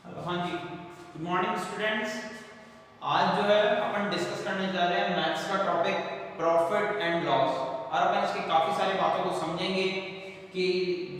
हाँ जी, good morning students. आज जो है अपन डिस्कस करने जा रहे हैं मैथ्स का टॉपिक प्रॉफिट एंड लॉस। और अपन इसकी काफ़ी सारी बातों को समझेंगे कि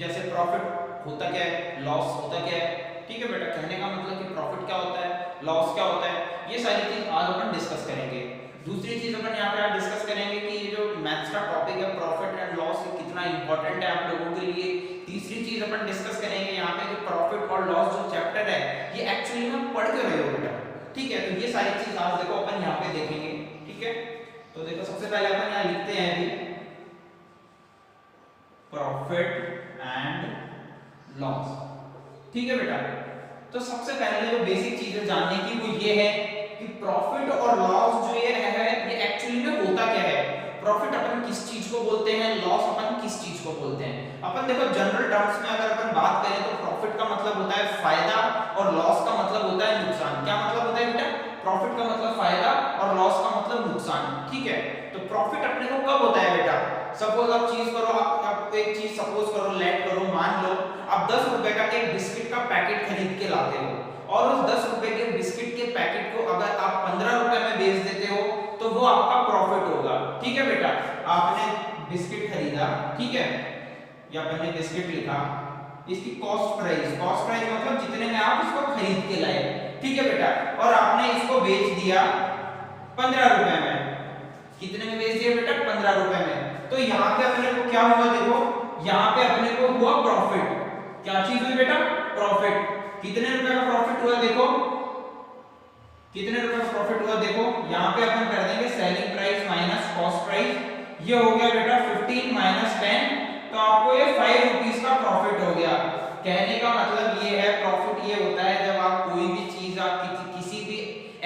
जैसे प्रॉफिट होता क्या है, लॉस होता क्या है। ठीक है बेटा, कहने का मतलब कि प्रॉफिट क्या होता है, लॉस क्या होता है, ये सारी चीज़ आज अपन डिस्कस करेंगे। दूसरी चीज़ अपन यहाँ पे आज डिस्कस करेंगे कि ये जो मैथ्स का टॉपिक है प्रॉफिट एंड लॉस कितना इंपॉर्टेंट है आप लोगों के लिए। तीसरी चीज अपन डिस्कस करेंगे यहाँ पे कि प्रॉफिट और लॉस जो चैप्टर है ये एक्चुअली में पढ़ के रहे हो बेटा। ठीक है, तो ये सारी चीज आज देखो अपन यहाँ पे देखेंगे। ठीक है, तो देखो सबसे पहले अपन यहाँ लिखते हैं अभी प्रॉफिट एंड लॉस। ठीक है बेटा, तो सबसे पहले जो बेसिक चीजें जानने की वो ये है कि प्रॉफिट और लॉस जो ये है ये एक्चुअली में होता क्या है। प्रॉफिट अपन किस चीज को बोलते हैं, लॉस अपन किस चीज को बोलते हैं। अपन देखो जनरल टर्म्स में अगर अपन बात करें तो प्रॉफिट का मतलब होता है फायदा और लॉस का मतलब होता है नुकसान। क्या मतलब होता है बेटा? प्रॉफिट का मतलब फायदा और लॉस का मतलब नुकसान। ठीक है, तो प्रॉफिट अपने को कब होता है बेटा? सपोज आप चीज करो, आप एक चीज सपोज करो, लेट करो, मान लो आप 10 रुपए का एक बिस्किट का पैकेट खरीद के लाते हो और उस 10 रुपए के बिस्किट के पैकेट को अगर आप 15 रुपए में बेच देते हो तो वो आपका प्रॉफिट होगा। ठीक है बेटा, आपने बिस्किट खरीदा, ठीक है, या अपन ने बिस्किट लिखा, इसकी कॉस्ट प्राइस मतलब जितने में आप इसको खरीद के लाए, ठीक है बेटा, और आपने इसको बेच दिया 15 रुपए में। कितने में बेच दिया बेटा? 15 रुपए में। तो यहाँ पे अपने को क्या हुआ देखो, यहाँ पे अपने को हुआ प्रॉफिट। क्या चीज हुई बेटा? प्रॉफिट। कितने रुपए का प्रॉफिट हुआ देखो, कितने रुपए का प्रॉफिट हुआ देखो, यहाँ पे अपन कर देंगे selling price minus cost price. ये हो गया बेटा 15 माइनस 10, तो आपको ये 5 रुपीस का प्रॉफिट हो गया। कहने का मतलब ये है प्रॉफिट ये होता है जब आप कोई भी चीज आप किसी भी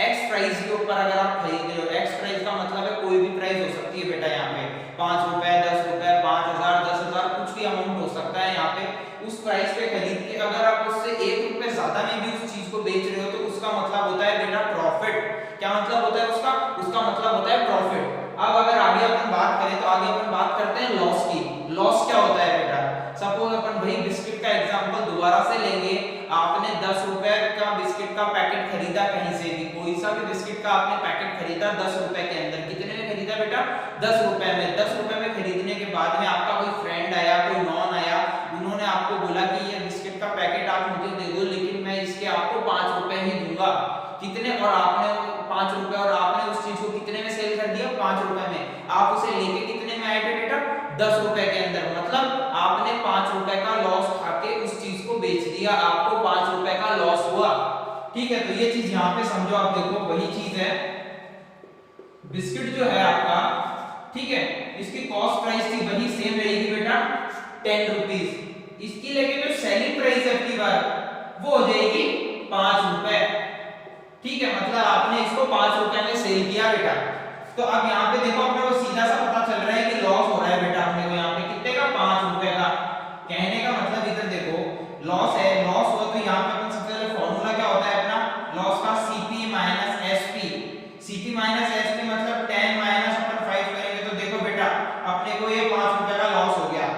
एक्स प्राइस के ऊपर अगर आप खरीद रहे हो। एक्स प्राइस का मतलब है कोई भी प्राइस हो सकती है बेटा, यहाँ पे 5 रुपए, 10 रुपए, 5000, 10,000, कुछ भी अमाउंट हो सकता है। यहाँ पे उस प्राइस पे खरीद के अगर आप उससे 1 रुपए ज्यादा में भी उस चीज को बेच रहे हो तो उसका मतलब होता है बेटा प्रॉफिट। क्या मतलब होता है उसका? उसका मतलब होता है प्रॉफिट। अब अगर आगे अपन बात करें तो आगे अपन बात करते हैं लॉस की। लॉस क्या होता है बेटा? सपोज अपन भाई बिस्किट का एग्जांपल दोबारा से लेंगे। आपने 10 रुपए का बिस्किट का पैकेट खरीदा कहीं से भी, कोई सा भी बिस्किट का आपने पैकेट खरीदा 10 रुपए के अंदर। कितने में खरीदा बेटा? 10 रुपए में। 10 रुपए में खरीदने के बाद में आपका कोई फ्रेंड आया, कोई नॉन आया, उन्होंने आपको बोला कि ये बिस्किट का पैकेट आप मुझे दे दो लेकिन मैं इसके आपको 5 रुपए ही दूंगा। कितने? और आपने 5 रुपए और आपने उस चीज को कितने में सेल कर दिया? 5 रुपए में। आप उसे लेके कितने में आए थे बेटा? 10 रुपए के अंदर। मतलब आपने 5 रुपए का लॉस खाके उस चीज को बेच दिया, आपको 5 रुपए का लॉस हुआ। ठीक है, तो ये चीज यहाँ पे समझो। आप देखो वही चीज है, बिस्किट जो है आपका, ठीक है, इसकी कॉस्ट प्राइस थी वही सेम रहेगी बेटा 10 रुपीस। इसकी लेकिन जो सेलिंग प्राइस है अगली बार वो हो जाएगी 5 रुपए। ठीक है, मतलब आपने इसको 5 रुपए में सेल किया बेटा। तो अब यहाँ पे देखो अपने को सीधा सा पता चल रहा है कि लॉस हो रहा है बेटा अपने को यहाँ पे कितने का? 5 रुपए का। कहने का मतलब इधर देखो लॉस है, लॉस हुआ तो यहाँ पे अपन सबसे पहले फॉर्मूला क्या होता है अपना लॉस का? CP minus SP. CP minus SP मतलब 10 माइनस अपन 5 करेंगे तो देखो बेटा अपने को ये 5 रुपए का लॉस हो गया।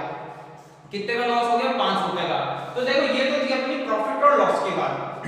कितने का लॉस हो गया? 5 रुपए का। तो देखो ये तो थी अपनी प्रॉफिट और लॉस की बात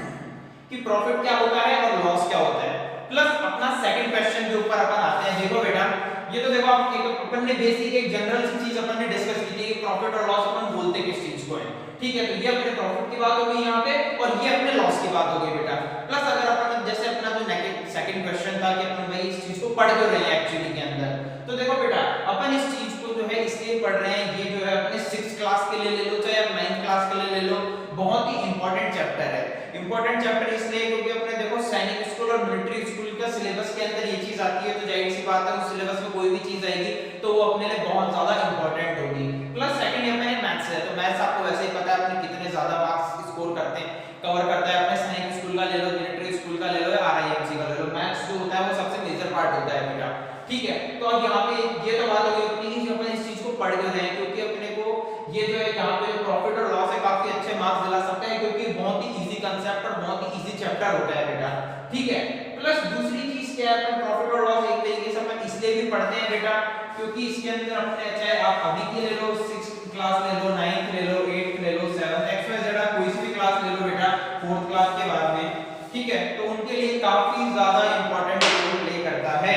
कि प्रॉफिट क्या होता है और लॉस क्या होता है। प्लस अपना सेकंड क्वेश्चन के ऊपर अपन आते हैं। देखो बेटा ये तो देखो आप अपन ने बेसिक एक जनरल सी चीज अपन ने डिस्कस की थी कि प्रॉफिट और लॉस अपन बोलते किस चीज को है। ठीक है, तो ये अपने प्रॉफिट की बात हो गई यहाँ पे और ये अपने लॉस की बात हो गई बेटा। प्लस अगर अपन जैसे अपना जो सेकंड क्वेश्चन था कि अपन भाई इस चीज को पढ़ क्यों रहे हैं एक्चुअली के अंदर, तो देखो बेटा अपन इस चीज को जो है इसलिए पढ़ रहे हैं, ये जो है अपने 6th क्लास के लिए ले लो चाहे आप 9th क्लास के लिए ले लो, बहुत ही इंपॉर्टेंट चैप्टर है। इंपॉर्टेंट चैप्टर इसलिए क्योंकि अपने देखो सैनिक स्कूल और मिलिट्री स्कूल का सिलेबस के अंदर ये चीज आती है, तो जाहिर सी बात है उस सिलेबस में कोई भी चीज आएगी तो वो अपने लिए बहुत ज्यादा इंपॉर्टेंट होगी। प्लस सेकंड ईयर में मैथ्स है, तो मैथ्स आपको वैसे ही पता है अपने कितने ज्यादा मार्क्स स्कोर करते हैं, कवर करता है। अपने सैनिक स्कूल का ले लो, मिलिट्री स्कूल का ले लो या आरआईएमसी का ले लो, मैथ्स जो होता है वो सबसे मेजर पार्ट होता है बेटा। ठीक है, तो अब यहाँ पे ये तो बात हो गई अपनी कि अपन इस चीज को पढ़ क्यों रहे हैं, क्योंकि अपने को ये जो है यहाँ पे प्रॉफिट और लॉस है काफी अच्छे मार्क्स दिला सकता है क्योंकि बहुत ही इजी कांसेप्ट और बहुत ही इजी चैप्टर होता है बेटा। ठीक है, प्लस दूसरी चीज क्या है, अपन प्रॉफिट और लॉस एक तरीके से अपन इसलिए भी पढ़ते हैं बेटा क्योंकि इसके अंदर अपने चाहे आप अभी के ले लो, 6th क्लास ले लो, 9th ले लो, 8th ले लो, 7th XYZ कोई सी भी क्लास ले लो बेटा, 4th क्लास के बाद में, ठीक है, तो उनके लिए काफी ज्यादा इंपॉर्टेंट रोल प्ले करता है।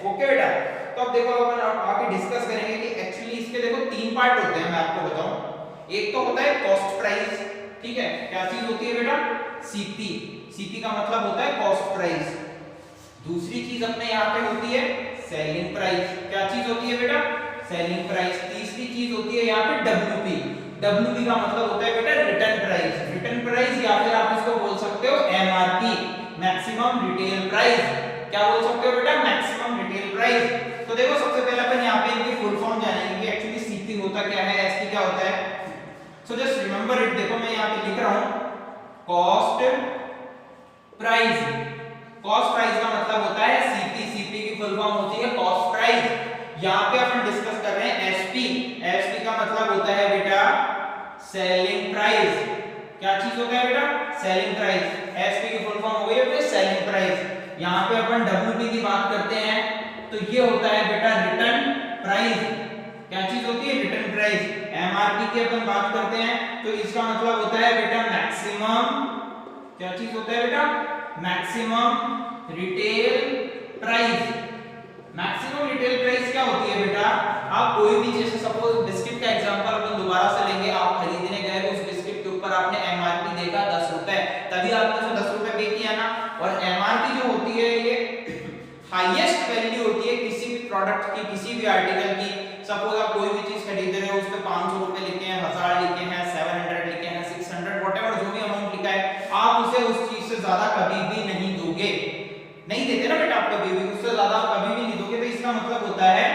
ओके बेटा, तो अब देखो अपन आगे डिस्कस करेंगे कि एक्चुअली इसके देखो 3 पार्ट होते हैं, मैं आपको बताऊं। एक तो होता है कॉस्ट प्राइस, ठीक है, क्या चीज होती है बेटा, सीपी। सीपी का मतलब होता है कॉस्ट प्राइस। दूसरी चीज अपने यहाँ पे होती है सेलिंग प्राइस, क्या चीज होती है बेटा, सेलिंग प्राइस। तीसरी चीज होती है यहाँ पे डब्ल्यूपी। डब्ल्यूपी का मतलब होता है बेटा रिटर्न प्राइस। रिटर्न प्राइस या फिर आप इसको बोल सकते हो एमआरपी, मैक्सिमम रिटेल प्राइस। क्या बोल सकते हो बेटा, मैक्सिमम रिटेल प्राइस। तो देखो सबसे पहले अपन यहाँ पे इनकी फुल फॉर्म जानेंगे कि एक्चुअली सीपी होता क्या है, एसपी क्या होता है। सो जस्ट रिमेंबर इट, देखो मैं यहाँ पे लिख रहा हूँ कॉस्ट प्राइस। कॉस्ट प्राइस का मतलब होता है सीपी। सीपी की फुल फॉर्म होती है कॉस्ट प्राइस। यहाँ पे अपन डिस्कस कर रहे हैं एसपी। एसपी का मतलब होता है बेटा सेलिंग प्राइस। क्या चीज होता है बेटा, सेलिंग प्राइस। एसपी की फुल फॉर्म हो गई है सेलिंग प्राइस। यहाँ पे अपन डब्ल्यूपी की बात करते हैं तो ये होता है बेटा रिटर्न प्राइस। क्या चीज होती है, रिटर्न प्राइस। एमआरपी की अपन बात करते हैं तो इसका मतलब होता है बेटा मैक्सिमम, क्या चीज होता है बेटा, maximum retail price. Maximum retail price क्या होती है बेटा, आप कोई भी जैसे सपोज बिस्किट का एग्जांपल अपन दोबारा से लेंगे, आप खरीदने गए उस बिस्किट के ऊपर आपने एमआरपी देखा 10 रुपए, तभी आपने उसे 10 रुपए पे किया ना। और एमआरपी जो होती है ये हाईएस्ट वैल्यू होती है किसी भी प्रोडक्ट की, किसी भी आर्टिकल की। सपोज आप कोई भी चीज खरीद रहे हो, उस पे 500 रुपए लिखे हैं, 1000 लिखे हैं, 700 लिखे हैं, 600 व्हाटएवर जो भी अमाउंट लिखा है, आप उसे उस चीज से ज्यादा कभी भी नहीं दोगे। नहीं देते ना बेटा आप कभी भी, उससे ज्यादा आप कभी भी नहीं दोगे। तो इसका मतलब होता है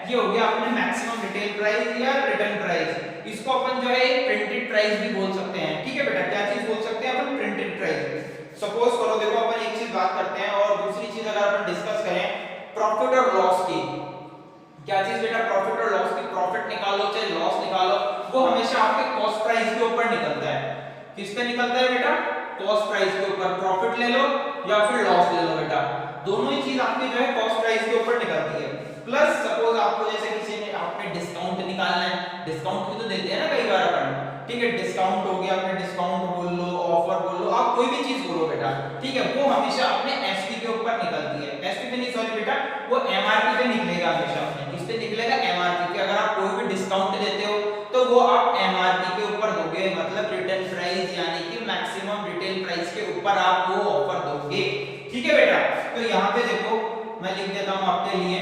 ये हो गया अपने मैक्सिमम रिटेल प्राइस या रिटर्न प्राइस। इसको अपन जो है एक प्रिंटेड प्राइस भी बोल सकते हैं, ठीक है बेटा। क्या चीज बोल सकते हैं अपन, प्रिंटेड प्राइस। सपोज करो देखो अपन एक चीज बात करते हैं और दूसरी चीज अगर अपन डिस्कस करें प्रॉफिट और लॉस की। क्या चीज बेटा, प्रॉफिट और लॉस की। प्रॉफिट निकालो चाहे लॉस निकालो, वो हमेशा आपके कॉस्ट प्राइस के ऊपर निकलता है। किस पे निकलता है बेटा, कॉस्ट प्राइस के ऊपर। प्रॉफिट ले लो या फिर लॉस ले लो बेटा, दोनों ही चीज आपकी जो है कॉस्ट प्राइस के ऊपर निकलती है। प्लस सपोज आपको जैसे किसी ने आपने डिस्काउंट निकालना है, डिस्काउंट भी तो देते हैं ना कई बार अपन, ठीक है, डिस्काउंट हो गया, आपने डिस्काउंट बोल लो, ऑफर बोल लो, आप कोई भी चीज बोलो बेटा, ठीक है, वो हमेशा अपने एसपी के ऊपर निकलती है। एसपी पे नहीं, सॉरी बेटा, वो एमआरपी पे निकलेगा हमेशा। अपने किस पे निकलेगा, एमआरपी पे। अगर आप कोई भी डिस्काउंट देते हो तो वो आप एमआरपी के ऊपर दोगे, मतलब रिटेल प्राइस यानी कि मैक्सिमम रिटेल प्राइस के ऊपर आप वो ऑफर दोगे, ठीक है बेटा। तो यहाँ पे देखो मैं लिख देता हूं आपके लिए,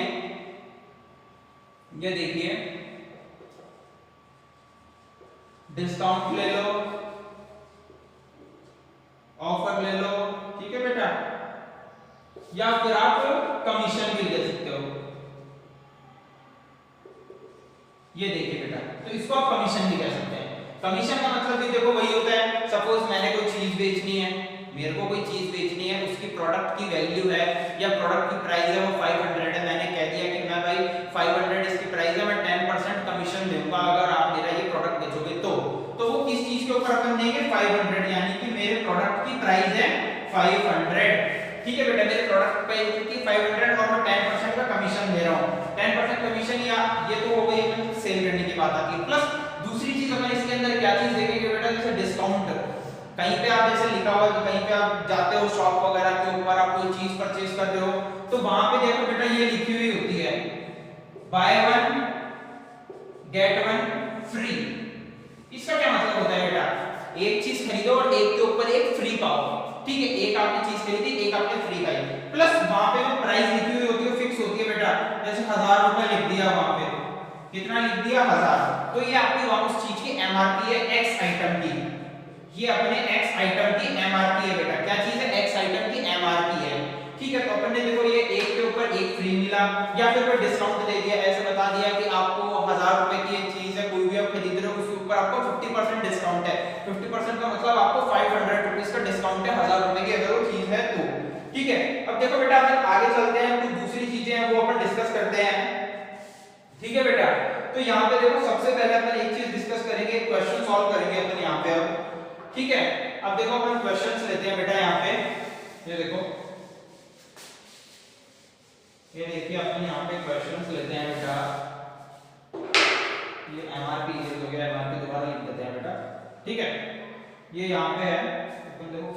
ये देखिए डिस्काउंट ले लो, ऑफर ले लो, ठीक है बेटा, या फिर आप कमीशन भी ले सकते हो। ये देखिए बेटा, तो इसको आप कमीशन भी कह सकते हैं। कमीशन का मतलब भी देखो वही होता है, सपोज मैंने कोई चीज बेचनी है, मेरे को कोई चीज बेचनी है, उसकी प्रोडक्ट की वैल्यू है या प्रोडक्ट की प्राइस है वो 500 है, मैंने कह दिया कि मैं भाई 500 इसकी प्राइस है, मैं 10% कमीशन दूंगा अगर आप मेरा ये प्रोडक्ट बेचोगे तो वो किस चीज के ऊपर अपन देंगे, 500, यानी कि मेरे प्रोडक्ट की प्राइस है 500, ठीक है बेटा। मेरे प्रोडक्ट पे की 500 और मैं 10% का कमीशन दे रहा हूँ। 10% कमीशन या ये तो हो गई अपन सेल करने की बात आती है। प्लस दूसरी चीज अपन इसके अंदर क्या चीज देखेंगे बेटा, जैसे डिस्काउंट। कहीं पे आप जैसे लिखा हुआ है, कहीं पे आप जाते हो शॉप वगैरह के ऊपर, आप कोई चीज परचेज कर रहे हो तो वहां पे देखो बेटा ये लिखी हुई होती है बाय 1 गेट 1 फ्री। इसका क्या मतलब होता है बेटा, एक चीज खरीदो और एक के ऊपर एक फ्री पाओ, ठीक है। एक आपने चीज खरीदी, एक आपने फ्री पाई, प्लस वहां पे जो प्राइस लिखी हुई होती है फिक्स होती है बेटा। जैसे 1000 रुपए लिख दिया वहां पे, कितना लिख दिया 1000, तो ये आपकी उस चीज की एमआरपी है, एक्स आइटम की। ये अपने एक्स आइटम की एमआरपी है बेटा। क्या चीज है, एक्स आइटम की एमआरपी है, ठीक है। तो अपन ने देखो ये एक के ऊपर एक फ्री मिला या फिर कोई डिस्काउंट दे दिया, ऐसे बता दिया कि आपको 1000 रुपए की एक चीज है, कोई भी आप खरीद रहे हो, उसके ऊपर आपको 50% डिस्काउंट है। 50% का मतलब आपको 500 रुपीस का डिस्काउंट है 1000 रुपए की अगर वो चीज है तो, ठीक है। अब देखो बेटा अपन आगे चलते हैं, कुछ दूसरी चीजें हैं वो अपन डिस्कस करते हैं, ठीक है बेटा। तो यहाँ पे देखो सबसे पहले अपन एक चीज डिस्कस करेंगे, क्वेश्चन सॉल्व करेंगे अपन यहाँ पे अब, ठीक है। अब देखो अपन क्वेश्चंस लेते हैं बेटा यहाँ पे, ये देखो, ये देखिए अपन यहाँ पे क्वेश्चंस लेते हैं बेटा। ये एमआरपी हो गया, एमआरपी दोबारा लिख देते हैं बेटा, ठीक है। ये यहाँ पे है, अपन देखो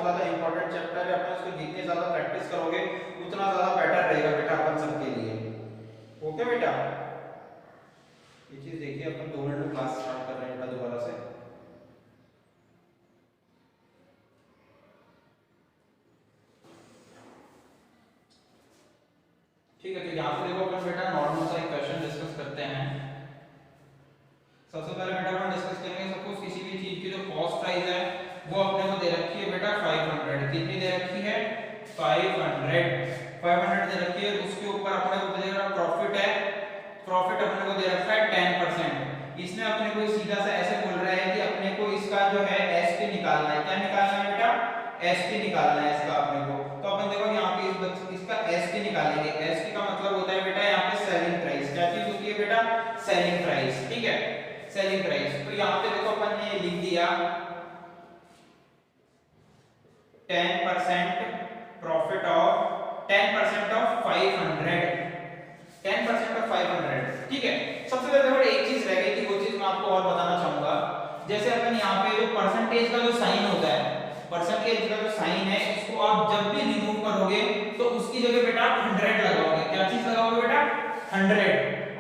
ज्यादा इंपॉर्टेंट चैप्टर है, अपन इसको जितने ज्यादा प्रैक्टिस करोगे उतना ज्यादा बेटर रहेगा बेटा अपन सबके लिए। ओके बेटा, ये चीज देखिए, अपन 2 मिनट में क्लास स्टार्ट कर रहे हैं बेटा दोबारा से। ठीक है, तो यहाँ पे देखो अपन बेटा नॉर्मल सा एक क्वेश्चन डिस्कस करते हैं। सबसे पहले बेटा अपन डिस्कस करेंगे, सपोज किसी भी चीज की जो कॉस्ट प्राइस है वो अपने को दे रखी है बेटा 500। कितनी दे रखी है? 500 दे रखी है। उसके ऊपर अपने को दे रखा प्रॉफिट है, प्रॉफिट अपने को दे रखा है 10%। इसमें अपने को सीधा सा ऐसे बोल रहा है कि अपने को इसका जो है एसपी निकालना है। क्या निकालना है बेटा? एसपी निकालना है इसका अपने को। तो अपन देखो यहाँ पे इसका एसपी निकालेंगे। एसपी का मतलब होता है बेटा यहाँ पे सेलिंग प्राइस। क्या चीज होती है बेटा? Selling price. ठीक है, सेलिंग प्राइस। तो यहाँ पे देखो अपन ने लिख दिया 10% प्रॉफिट ऑफ 10% ऑफ 500, 10% ऑफ 500। ठीक है, सबसे पहले देखो एक चीज रह गई थी, वो चीज मैं आपको और बताना चाहूंगा। जैसे अपन यहाँ पे जो परसेंटेज का जो साइन होता है, परसेंटेज का जो साइन है, इसको आप जब भी रिमूव करोगे तो उसकी जगह बेटा आप 100 लगाओगे। क्या चीज लगाओगे बेटा? 100।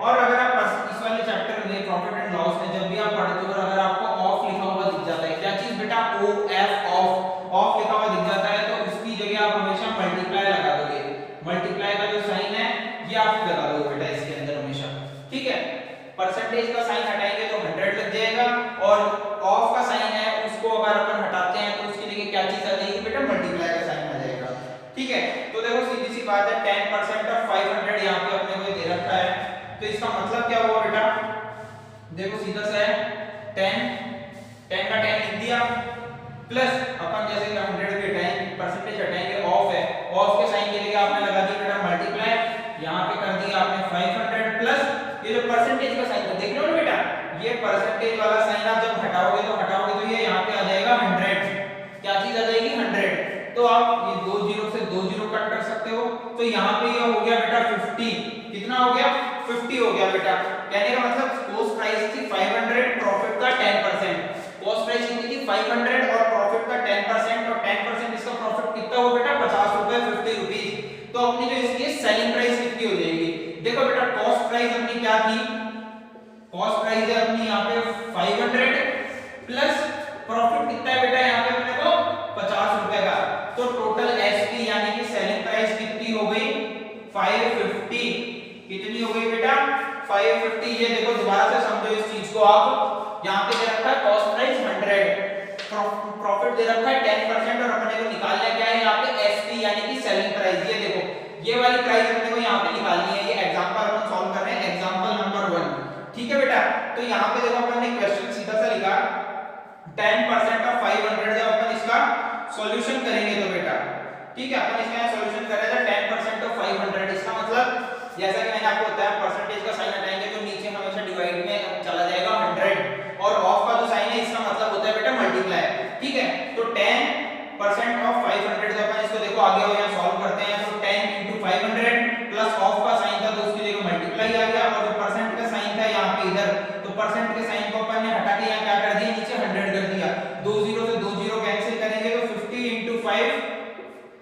और अगर आप इस वाले चैप्टर में प्रॉफिट एंड लॉस में जब भी आप पढ़ते हो और अगर आपको ऑफ लिखा हुआ दिख जाता है, क्या चीज बेटा? ओ एफ, ऑफ, ऑफ लिखा हुआ दिख जाता है, तो उसकी जगह आप हमेशा मल्टीप्लाई लगा दोगे। मल्टीप्लाई का जो साइन है ये आप लगा दोगे बेटा इसके अंदर हमेशा। ठीक है, परसेंटेज का साइन हटाएंगे तो 100 लग जाएगा, और ऑफ का साइन है उसको अगर अपन हटाते हैं तो उसकी जगह क्या चीज आ जाएगी बेटा? मल्टीप्लाई का साइन आ जाएगा। ठीक है, तो देखो सीधी सी बात है, 10% ऑफ 500 यहाँ पे अपने को दे रखा है। तो इसका मतलब क्या हुआ बेटा? देखो सीधा सा है, 10 का 10 लिख दिया, प्लस अपन जैसे 100 के 10 परसेंटेज हटाएंगे, ऑफ है, ऑफ के साइन के लिए आपने लगा दिया बेटा मल्टीप्लाई, यहाँ पे कर दिया आपने 500 प्लस ये जो परसेंटेज का साइन है, देख लो ना बेटा, ये परसेंटेज वाला साइन आप जब हटाओगे तो ये यहाँ पे आ जाएगा 100। क्या चीज आ जाएगी? 100। तो आप ये 2 जीरो से 2 जीरो कट कर सकते हो, तो यहाँ पे ये हो गया बेटा 50। कितना हो गया? 50 हो गया बेटा। कहने का मतलब कॉस्ट प्राइस थी 500, प्रॉफिट का 10%। कॉस्ट प्राइस कितनी थी? 500 और प्रॉफिट का 10%, और 10% इसका प्रॉफिट कितना हो बेटा? 50 रुपए, 50 रुपीस। तो अपनी जो इसकी सेलिंग प्राइस कितनी हो जाएगी? देखो बेटा, कॉस्ट प्राइस अपनी क्या थी? कॉस्ट प्राइस है अपनी यहाँ पे 500 प्लस प्रॉफिट कितना है बेटा यहाँ पे अपने को? 50 रुपए का। तो टोटल एसपी यानी कि सेलिंग प्राइस कितनी हो गई? 550। कितनी हो गई बेटा? 550। ये देखो दोबारा से समझो इस चीज को आप, यहाँ पे दे रखा है कॉस्ट प्राइस 100, प्रॉफिट दे रखा है 10%, और अपने को निकालना क्या है यहाँ पे? एसपी यानी कि सेलिंग प्राइस। ये देखो ये वाली प्राइस अपने को यहाँ पे निकालनी है। ये एग्जांपल अपन सॉल्व कर रहे हैं, एग्जांपल नंबर 1। ठीक है बेटा, तो यहाँ पे देखो अपन ने क्वेश्चन सीधा सा लिखा 10% ऑफ 500। जब अपन इसका सॉल्यूशन करेंगे तो बेटा, ठीक है, अपन इसका सॉल्यूशन कर रहे थे 10% ऑफ 500। इसका मतलब जैसा कि मैंने आपको बताया, परसेंटेज का साइन हटाएंगे तो नीचे हमेशा डिवाइड में चला जाएगा 100, और ऑफ का जो साइन है इसका मतलब होता है बेटा मल्टीप्लाई। ठीक है, तो 10% ऑफ 500 जब अपन इसको देखो आगे और यहाँ सॉल्व करते हैं, तो 10 into 500 प्लस ऑफ का साइन था तो उसकी जगह मल्टीप्लाई आ गया, और जो परसेंट का साइन था यहाँ पे इधर, तो परसेंट के साइन को अपन ने हटा के यहाँ क्या कर दिया? नीचे 100 कर दिया। 2 जीरो से 2 जीरो कैंसिल करेंगे तो 50 into 5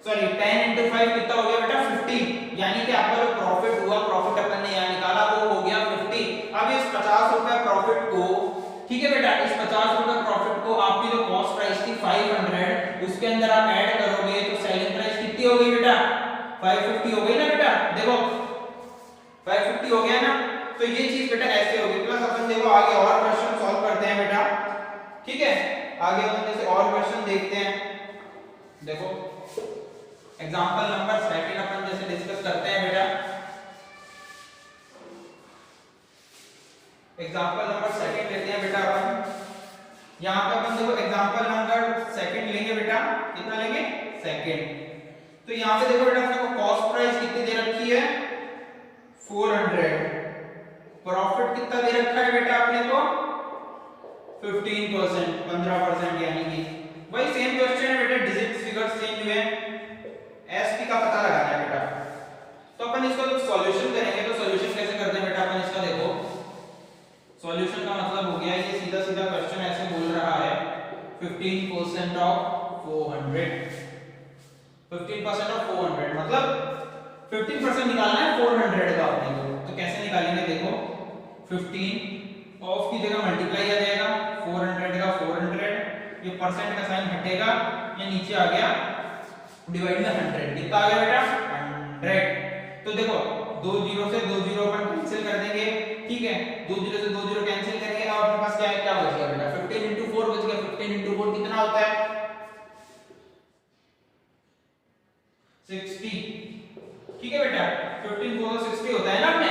सॉरी 10 into 5 कितना हो गया बेटा? 50। यानी कि आपका जो प्रॉफिट हुआ, प्रॉफिट अपन ने यहाँ निकाला वो हो गया 50। अब इस 50 रुपए प्रॉफिट को, ठीक है बेटा, इस 50 रुपए प्रॉफिट को आपकी जो कॉस्ट प्राइस थी 500 उसके अंदर आप ऐड करोगे तो सेलिंग प्राइस कितनी हो गई बेटा? 550 हो गई ना बेटा? देखो 550 हो गया ना, तो ये चीज बेटा ऐसे होगी। प्लस अपन देखो आगे और क्वेश्चन सॉल्व करते हैं बेटा। ठीक है, आगे अपन जैसे और क्वेश्चन देखते हैं। देखो एग्जांपल नंबर 2 अपन जैसे डिस्कस करते हैं बेटा। एग्जांपल नंबर 2 लेते हैं बेटा अपन। यहाँ पे अपन देखो एग्जांपल नंबर 2 लेंगे बेटा। कितना लेंगे? 2। तो यहाँ पे देखो बेटा अपने को कॉस्ट प्राइस कितनी दे रखी है? 400। प्रॉफिट कितना दे रखा है बेटा अपने को? 15%, 15%। यानी कि वही सेम क्वेश्चन है बेटा, डिजिट फिगर्स चेंज हुए हैं, एसपी का पता लगाना है बेटा। तो अपन इसका जब सॉल्यूशन करेंगे तो सॉल्यूशन कैसे करते हैं बेटा? अपन इसका देखो सॉल्यूशन का मतलब हो गया, ये सीधा सीधा क्वेश्चन ऐसे बोल रहा है 15% ऑफ 400 15% ऑफ 400 मतलब 15% निकालना है 400 का अपने को। तो कैसे निकालेंगे देखो, 15 ऑफ की जगह मल्टीप्लाई आ जाएगा 400 का 400, ये परसेंट का साइन हटेगा, ये नीचे आ गया डिवाइड में 100, कितना आ गया बेटा 100। तो देखो 2 जीरो से 2 जीरो अपन कैंसिल कर देंगे, ठीक है, 2 जीरो से 2 जीरो कैंसिल करेंगे। अब अपने पास क्या है, क्या बच गया बेटा 15 into 4 बच गया। 15 into 4 कितना होता है 60, ठीक है बेटा 15 4 60 होता है ना अपने।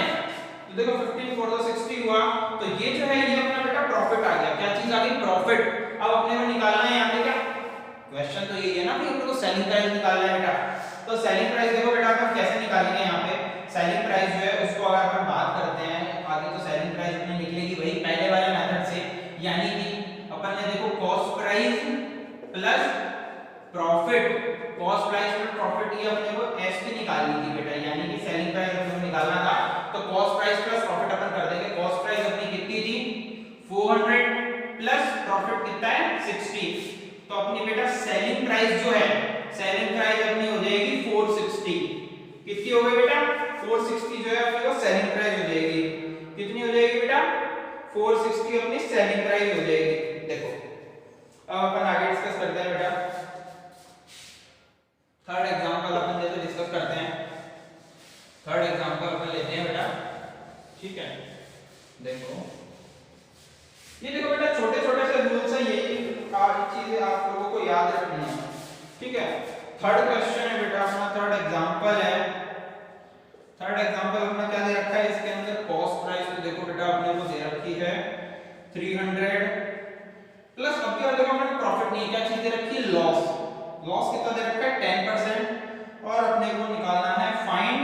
तो देखो 15 4 60 हुआ, तो ये जो है ये अपना बेटा प्रॉफिट आ गया। क्या चीज आ गई, प्रॉफिट। अब अपने को निकालना है यहाँ पे क्या, क्वेश्चन तो यही है ना कि अपने को सेलिंग प्राइस निकालना है बेटा। तो सेलिंग प्राइस देखो बेटा अपन कैसे निकालेंगे, यहाँ पे सेलिंग प्राइस जो है उसको अगर अपन बात करते हैं आगे, तो सेलिंग प्राइस अपनी निकलेगी वही पहले वाले मेथड से, यानी कि अपन ने देखो cost price plus profit, cost price plus profit, ये अपने को एसपी निकालनी थी बेटा, यानी कि सेलिंग प्राइस अपने को निकालना था। तो कॉस्ट प्राइस प्लस प्रॉफिट अपन कर देंगे। कॉस्ट प्राइस अपनी कितनी थी 400 प्लस प्रॉफिट कितना है 60। तो अपनी बेटा सेलिंग प्राइस जो है, सेलिंग प्राइस अपनी हो जाएगी 460। कितनी हो गई बेटा 460 जो है अपने को सेलिंग प्राइस हो जाएगी। कितनी हो जाएगी बेटा 460 अपनी सेलिंग प्राइस हो जाएगी। देखो अब अपन आगे डिस्कस करते हैं बेटा, थर्ड एग्जांपल अपन जैसे डिस्कस करते हैं, थर्ड एग्जांपल अपन लेते हैं बेटा, ठीक है। देखो ये देखो बेटा छोटे छोटे से रूल्स है, यही चीजें आप लोगों को याद रखनी है, ठीक है। थर्ड क्वेश्चन है बेटा अपना, थर्ड एग्जांपल है। थर्ड एग्जांपल अपना क्या दे रखा है, इसके अंदर कॉस्ट प्राइस तो देखो बेटा अपने को दे रखी है 300 प्लस, अब क्या देखो अपने प्रॉफिट नहीं, क्या चीज दे रखी है लॉस। लॉस कितना दे रखा है 10%, और अपने को निकालना है फाइंड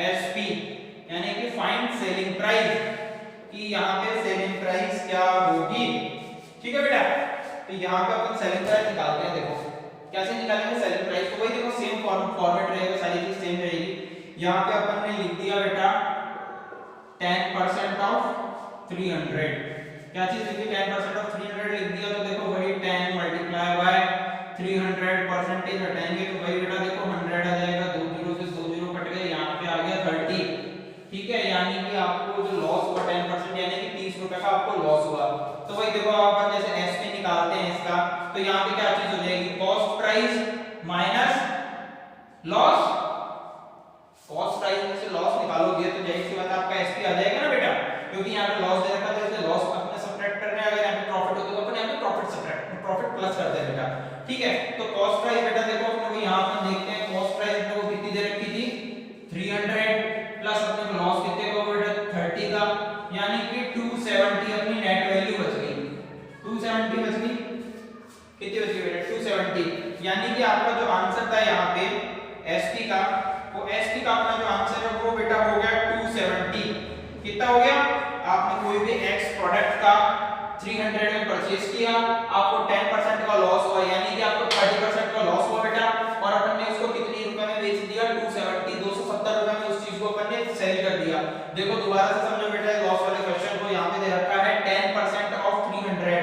एसपी, यानी कि फाइंड सेलिंग प्राइस, कि यहाँ पे सेलिंग प्राइस क्या होगी, ठीक है बेटा। तो यहाँ पे अपन सेलिंग प्राइस निकालते हैं। देखो कैसे निकालेंगे सेलिंग प्राइस, तो वही देखो सेम फॉर्मेट रहेगा, सारी चीज सेम रहेगी। यहाँ पे अपन ने लिख दिया बेटा 10% ऑफ 300, क्या चीज लिखी 10% ऑफ 300 लिख दिया। तो देखो वही 10 मल्टीप्लाई बाय 300 परसेंटेज हटाएंगे तो भाई बेटा देखो 100 आ जाएगा, 2 जीरो से 2 जीरो कट गए, यहाँ पे आ गया 30, ठीक है। यानी कि आपको जो लॉस हुआ 10%, यानी कि 30 रुपए का आपको लॉस हुआ। तो भाई देखो अपन जैसे एसपी निकालते हैं इसका, तो यहाँ पे क्या चीज हो जाएगी cost price minus loss. Cost price में से लॉस निकालोगे तो जाहिर सी बात है आपका एसपी आ जाएगा ना बेटा, क्योंकि यहाँ पे लॉस दे रखा था, इसलिए लॉस अपने सब्ट्रैक्ट करने, अगर यहाँ पे प्रॉफिट होता तो अपन यहाँ पे प्रॉफिट सब्ट्रैक्ट प्रॉफिट प्लस करते हैं बेटा, ठीक है। तो कॉस्ट प्राइस बेटा देखो अपने को यहाँ पर देखते हैं, कॉस्ट प्राइस अपने को कितनी दे रखी थी 300 प्लस अपने को लॉस कितने का बेटा 30 का, यानी कि 270 अपनी नेट वैल्यू बच गई, 270 बच गई। कितनी बच गई बेटा 270, यानी कि आपका जो आंसर था यहाँ पे एसपी का, वो एसपी का अपना जो आंसर है वो बेटा हो गया 270। कितना हो गया, आपने कोई भी एक्स प्रोडक्ट का 300 में परचेज किया, आपको 10% का लॉस हुआ, यानी कि आपको 30% का लॉस हुआ बेटा, और अपन ने उसको कितने रुपए में बेच दिया 270, 270 रुपए में उस चीज को अपन ने सेल कर दिया। देखो दोबारा से समझो बेटा लॉस वाले क्वेश्चन को, यहाँ पे दे रखा है 10% ऑफ 300,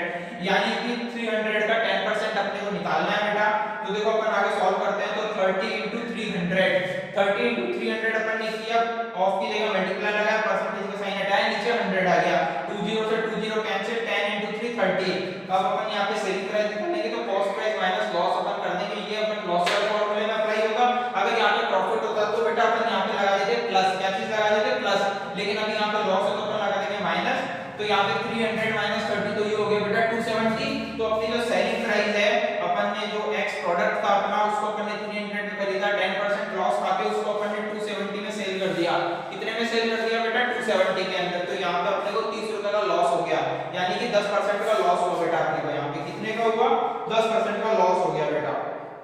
यानी कि 300 का 10% अपने को निकालना है बेटा। तो देखो अपन आगे सॉल्व करते हैं, तो 30 into 300, 30 into 300 अपन ने किया, ऑफ की जगह मल्टीप्लाई लगाया, परसेंटेज का साइन हटाया, नीचे 100 आ गया, 2 जीरो से 2 जीरो कैंसिल, 10 into 3 30। अब अपन यहाँ पे सेलिंग प्राइस निकालेंगे तो कॉस्ट प्राइस माइनस लॉस अपन कर देंगे, ये अपन लॉस वाले फॉर्मूले में अप्लाई होगा। अगर यहाँ पे प्रॉफिट होता तो बेटा अपन यहाँ पे लगा देते प्लस, क्या चीज लगा देते प्लस, लेकिन अभी यहाँ पे लॉस है तो अपन लगा देंगे माइनस। तो यहाँ पे 300 माइनस 30 तो ये हो गया बेटा 270। तो अपनी जो सेलिंग प्राइस है, अपन ने जो एक्स प्रोडक्ट था अपना उसको अपन ने 300 में खरीदा, 10% लॉस खाके उसको अपन ने 270 में सेल कर दिया। कितने में सेल कर दिया बेटा 270 के अंदर। तो यहाँ पे अपने को 30 रुपए का लॉस हो गया, यानी कि 10% का लॉस हुआ बेटा अपने को। यहाँ पे कितने का हुआ 10% का लॉस हो गया बेटा,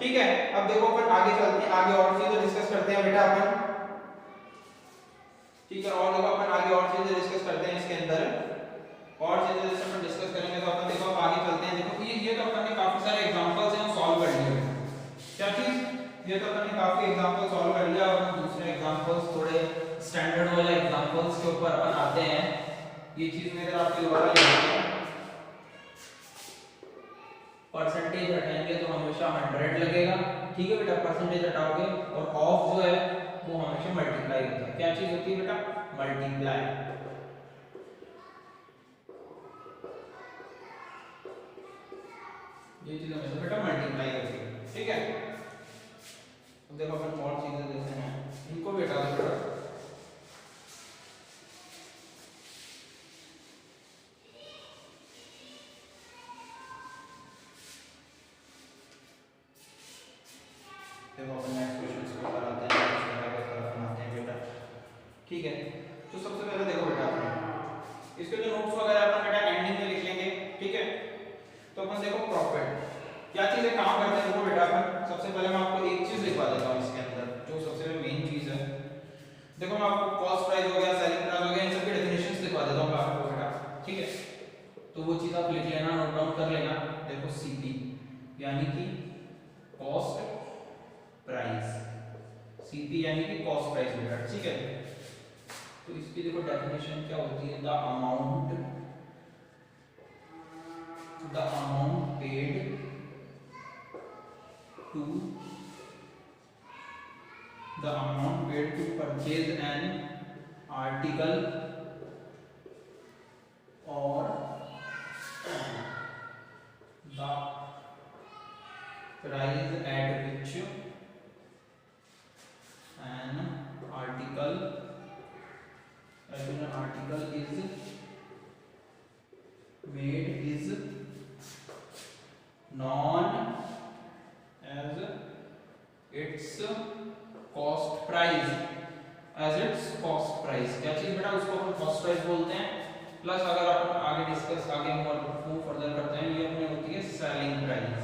ठीक है। अब देखो अपन आगे चलते हैं, आगे और चीजें डिस्कस करते हैं बेटा अपन, ठीक है। और देखो अपन आगे और चीजें डिस्कस करते हैं इसके अंदर, और चीजें जैसे अपन डिस्कस करेंगे तो अपन देखो आगे चलते हैं। देखो ये तो अपन ने काफी सारे एग्जांपल्स हैं वो सॉल्व कर लिए, क्या चीज, ये तो अपन ने काफी एग्जांपल सॉल्व कर लिया, और दूसरे एग्जांपल्स थोड़े स्टैंडर्ड वाले एग्जांपल्स के ऊपर अपन आते हैं। ये चीज में अगर आपके दोबारा लिखेंगे, परसेंटेज हटाएंगे तो हमेशा 100 लगेगा, ठीक है बेटा, परसेंटेज हटाओगे और ऑफ जो है वो हमेशा मल्टीप्लाई होता है। क्या चीज होती है बेटा? मल्टीप्लाई। ये चीज हमेशा बेटा मल्टीप्लाई होती है, ठीक है। अब देखो अपन और चीजें देखते हैं, इनको भी हटा दो बेटा। देखो अपन नेक्स्ट क्वेश्चन को कराते हैं, बनाते हैं बेटा, ठीक है। तो सबसे पहले देखो बेटा, अपन इसके जो नोट्स वगैरह अपन बेटा एंडिंग में लिख लेंगे, ठीक है। तो अपन देखो प्रॉफिट क्या चीजें काम करते हैं, देखो बेटा अपन सबसे पहले मैं आपको एक चीज लिखवा देता हूँ इसके अंदर, जो सबसे मेन चीज है। देखो मैं आपको कॉस्ट प्राइस हो गया, सेलिंग प्राइस हो गया, इन सबके डेफिनेशंस लिखवा देता हूँ आपको बेटा, ठीक है। तो वो चीज आप लिख लेना, नोट डाउन कर लेना। देखो सीपी यानी कि कॉस्ट प्राइस, सीपी यानी कि कॉस्ट प्राइस बेटा, ठीक है। तो इसकी देखो डेफिनेशन क्या होती है, the amount paid to purchase an article or the price at which an article is made is known as its cost price, क्या चीज बेटा? उसको अपन कॉस्ट प्राइस बोलते हैं। प्लस अगर अपन आगे डिस्कस आगे मूव फर्दर करते हैं, ये अपनी होती है सेलिंग प्राइस।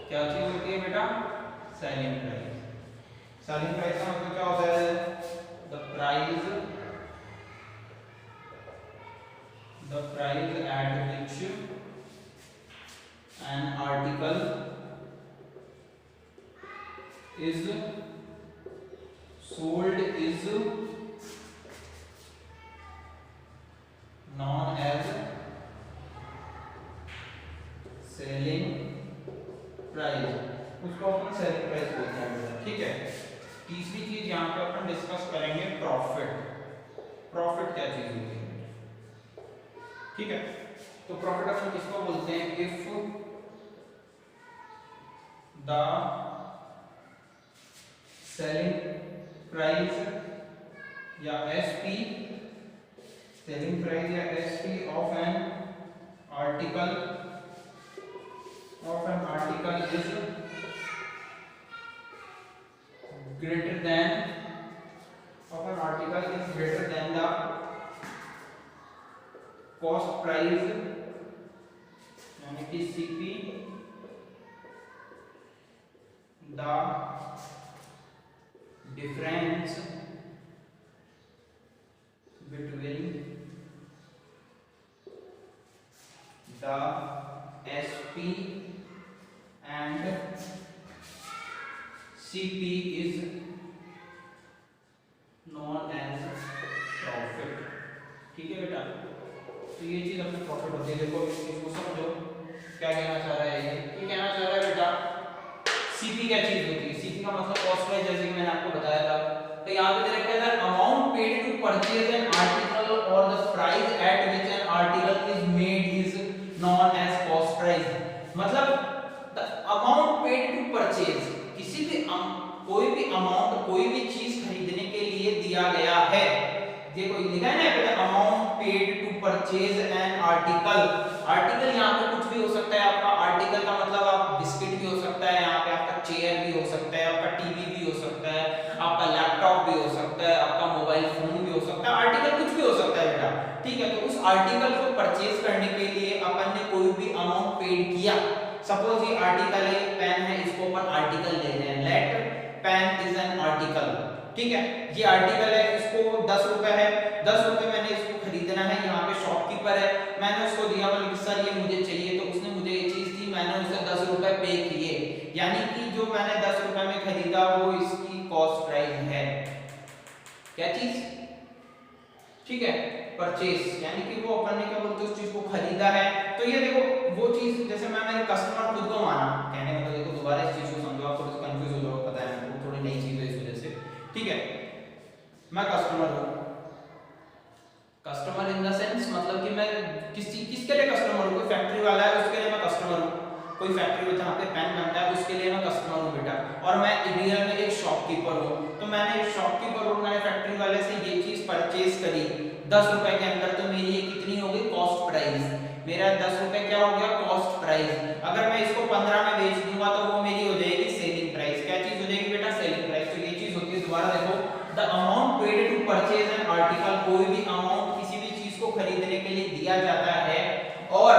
क्या चीज होती है बेटा? Selling price. सेलिंग प्राइस का मतलब क्या होता है? The price at which an article is sold is known as selling price, उसको अपन सेलिंग प्राइस बोलते हैं, ठीक है। तीसरी चीज यहाँ पे अपन डिस्कस करेंगे प्रॉफिट। प्रॉफिट क्या चीज होती है, ठीक है। तो प्रॉफिट अपन किसको बोलते हैं? इफ द सेलिंग प्राइस या एसपी, सेलिंग प्राइस या SP of N article is greater than the cost price यानी कि CP, the difference between the SP and CP is known as profit, ठीक है बेटा। तो ये चीज अपने प्रॉफिट होती है। देखो इसको समझो क्या कहना चाह रहा है, ये कहना चाह रहा है बेटा सीपी क्या चीज होती है? सीपी का मतलब कॉस्ट प्राइस, जैसे कि मैंने आपको बताया था। तो यहाँ पे दे रखा है amount paid to purchase an article or the price at which an article is made is known as cost price. मतलब the amount paid to purchase, किसी भी कोई भी अमाउंट कोई भी चीज खरीदने के लिए दिया गया है। देखो लिखा है ना बेटा, amount paid to purchase an article. Article यहाँ पे कुछ भी हो सकता है आपका। आर्टिकल का मतलब आप बिस्किट भी हो सकता है, यहाँ पे आपका चेयर भी हो सकता है, आपका टीवी भी हो सकता है, आपका लैपटॉप भी हो सकता है, आपका मोबाइल फोन भी हो सकता है। आर्टिकल कुछ भी हो सकता है बेटा, ठीक है। तो उस आर्टिकल को परचेज करने के लिए अपन ने कोई भी अमाउंट पेड किया। सपोज ये आर्टिकल है, पेन है, इसको अपन आर्टिकल ले रहे हैं, let pen is an article, ठीक है। ये आर्टिकल है, इसको 10 रुपए है, 10 रुपए मैंने इसको खरीदना है। यहाँ पे शॉपकीपर है, मैंने उसको दिया, मतलब सर ये मुझे चाहिए, तो उसने मुझे ये चीज दी, मैंने उसे 10 रुपए पे किए, यानी कि जो मैंने 10 रुपए में खरीदा वो इसकी कॉस्ट प्राइस है। क्या चीज, ठीक है। परचेस, यानी कि वो अपन ने क्या बोलते हैं उस चीज को खरीदा है। तो ये देखो वो चीज, जैसे मैं मेरे कस्टमर खुद को माना, कहने का मतलब देखो दोबारा इस चीज को समझो, आप थोड़े कंफ्यूज हो जाओगे, पता है मेरे को थोड़ी नई चीज है इस वजह से, ठीक है। मैं कस्टमर हूँ, कस्टमर इन द सेंस मतलब कि मैं किसके लिए कस्टमर हूँ, कोई फैक्ट्री वाला है उसके लिए मैं कस्टमर हूँ, कोई फैक्ट्री में जहाँ पे पेन बनता है उसके लिए मैं कस्टमर हूँ बेटा, और मैं रियल में एक शॉपकीपर हूँ। तो मैंने शॉपकीपर हूँ, मैंने फैक्ट्री वाले से ये चीज परचेज करी 10 रुपए के अंदर, तो मेरी ये कितनी हो गई कॉस्ट प्राइस, मेरा 10 रुपए क्या हो गया कॉस्ट प्राइस। अगर मैं इसको 15 में बेच दूंगा तो वो मेरी हो जाएगी सेलिंग प्राइस। क्या चीज हो जाएगी बेटा सेलिंग प्राइस। तो ये चीज होती है, दोबारा देखो, the amount paid to purchase an article, कोई भी अमाउंट किसी भी चीज को खरीदने के लिए दिया जाता है, और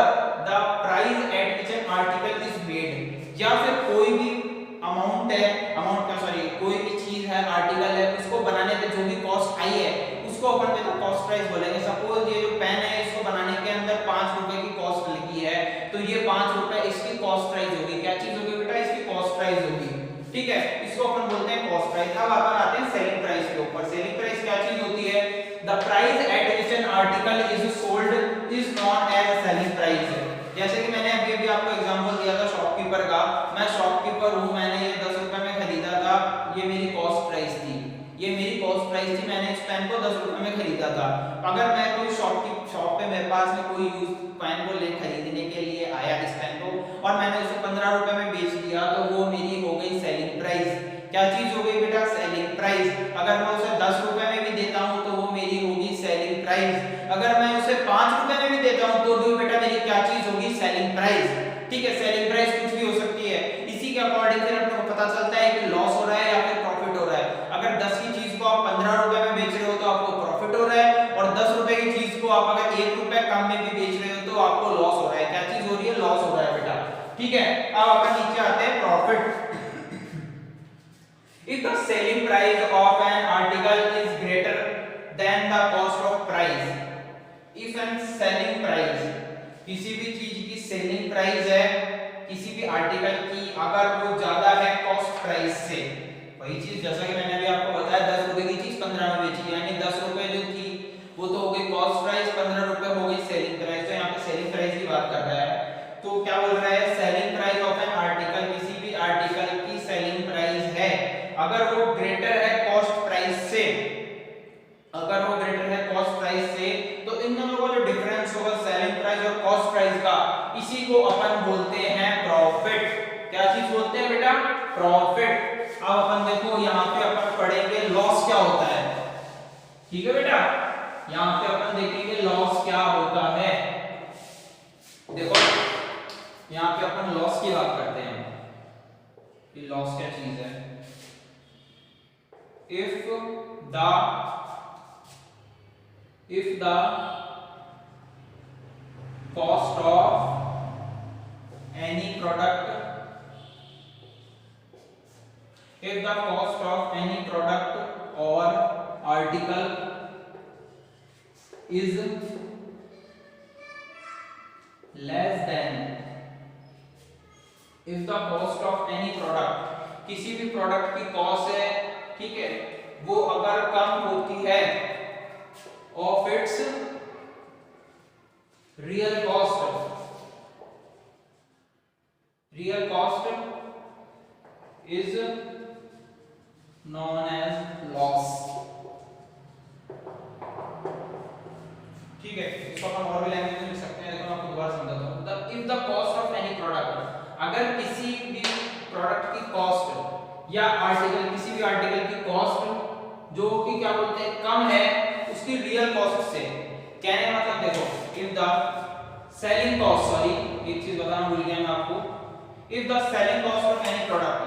the price at which an article is made, या फिर कोई भी अमाउंट है, अमाउंट का सॉरी कोई भी चीज है आर्टिकल है, उसको बनाने पे जो भी कॉस्ट आई है उसको अपन बेटा कॉस्ट प्राइस बोलेंगे। सपोज ये जो पेन है इसको बनाने के अंदर 5 रुपए की कॉस्ट लगी है, तो ये 5 रुपए इसकी कॉस्ट प्राइस होगी। क्या चीज होगी बेटा इसकी कॉस्ट प्राइस होगी, ठीक है, इसको अपन बोलते हैं कॉस्ट प्राइस। अब अपन आते हैं सेलिंग प्राइस के ऊपर। सेलिंग प्राइस क्या चीज होती है, the price at which an article is sold is known as selling price. जैसे कि मैंने अभी आपको एग्जांपल दिया था शॉपकीपर का, मैं शॉपकीपर हूं, मैंने ये 10 रुपए में खरीदा था, ये मेरी कॉस्ट प्राइस थी, ये मेरी कॉस्ट प्राइस थी, मैंने इस पेन को 10 रुपए में खरीदा था। अगर मैं कोई शॉप पे मेरे पास में कोई यूज पेन को ले खरीदने के लिए आया इस पेन को, और मैंने उसे 15 रुपए में बेच दिया, तो वो मेरी हो गई सेलिंग प्राइस। क्या चीज हो गई बेटा सेलिंग प्राइस। अगर मैं उसे 10 रुपए में भी देता हूं तो वो मेरी होगी सेलिंग प्राइस। अगर मैं उसे 5 रुपए में भी देता हूं तो भी बेटा मेरी क्या चीज होगी सेलिंग प्राइस, ठीक है। सेलिंग प्राइस कुछ भी हो सकती है, इसी के अकॉर्डिंग फिर अपने को पता चलता है कि लॉस हो रहा है या फिर प्रॉफिट हो रहा है। अगर 10 की चीज को आप 15 रुपए में बेच रहे हो तो आपको प्रॉफिट हो रहा है, और 10 रुपए की चीज को आप अगर 1 रुपए कम में भी बेच रहे हो तो आपको लॉस हो रहा है। क्या चीज हो रही है लॉस हो रहा है बेटा, ठीक है। अब अपन नीचे आते हैं profit. If the selling price of an article is greater than the cost of price, if an selling price, किसी भी चीज की सेलिंग प्राइस है किसी भी आर्टिकल की, अगर वो ज्यादा है कॉस्ट प्राइस से, वही चीज जैसा कि मैंने अभी आपको बताया 10 रुपए की चीज 15 में बेची, यानी 10 रुपए जो थी वो तो हो गई कॉस्ट प्राइस, 15 रुपए हो गई सेलिंग प्राइस। तो यहाँ पे सेलिंग प्राइस की बात कर रहा है, तो क्या बोल रहा है selling price of an article, किसी भी आर्टिकल की सेलिंग प्राइस है अगर वो ग्रेटर है कॉस्ट प्राइस से, अगर वो ग्रेटर है कॉस्ट प्राइस से, तो इन दोनों का जो डिफरेंस होगा सेलिंग प्राइस और कॉस्ट प्राइस का, इसी को अपन बोलते हैं प्रॉफिट। क्या चीज बोलते हैं बेटा प्रॉफिट। अब अपन देखो यहाँ पे अपन पढ़ेंगे लॉस क्या होता है, ठीक है बेटा। यहाँ पे अपन देखेंगे लॉस क्या होता है। देखो यहाँ पे अपन लॉस की बात करते हैं कि लॉस क्या चीज है। if the cost of any product, if the cost of any product or article is less than, if the cost of any product, किसी भी प्रोडक्ट की कॉस्ट है, ठीक है, वो अगर कम होती है of its real cost is known as loss, ठीक है। इसको हम और भी लैंग्वेज में लिख सकते हैं, देखो मैं आपको दोबारा समझाता हूं। If the cost of any product, अगर किसी भी प्रोडक्ट की कॉस्ट या आर्टिकल, किसी भी आर्टिकल की कॉस्ट जो कि क्या बोलते हैं कम है उसकी रियल कॉस्ट से, कहने का मतलब देखो if the selling cost, sorry एक चीज बताना भूल गया मैं आपको, if the selling cost of any product,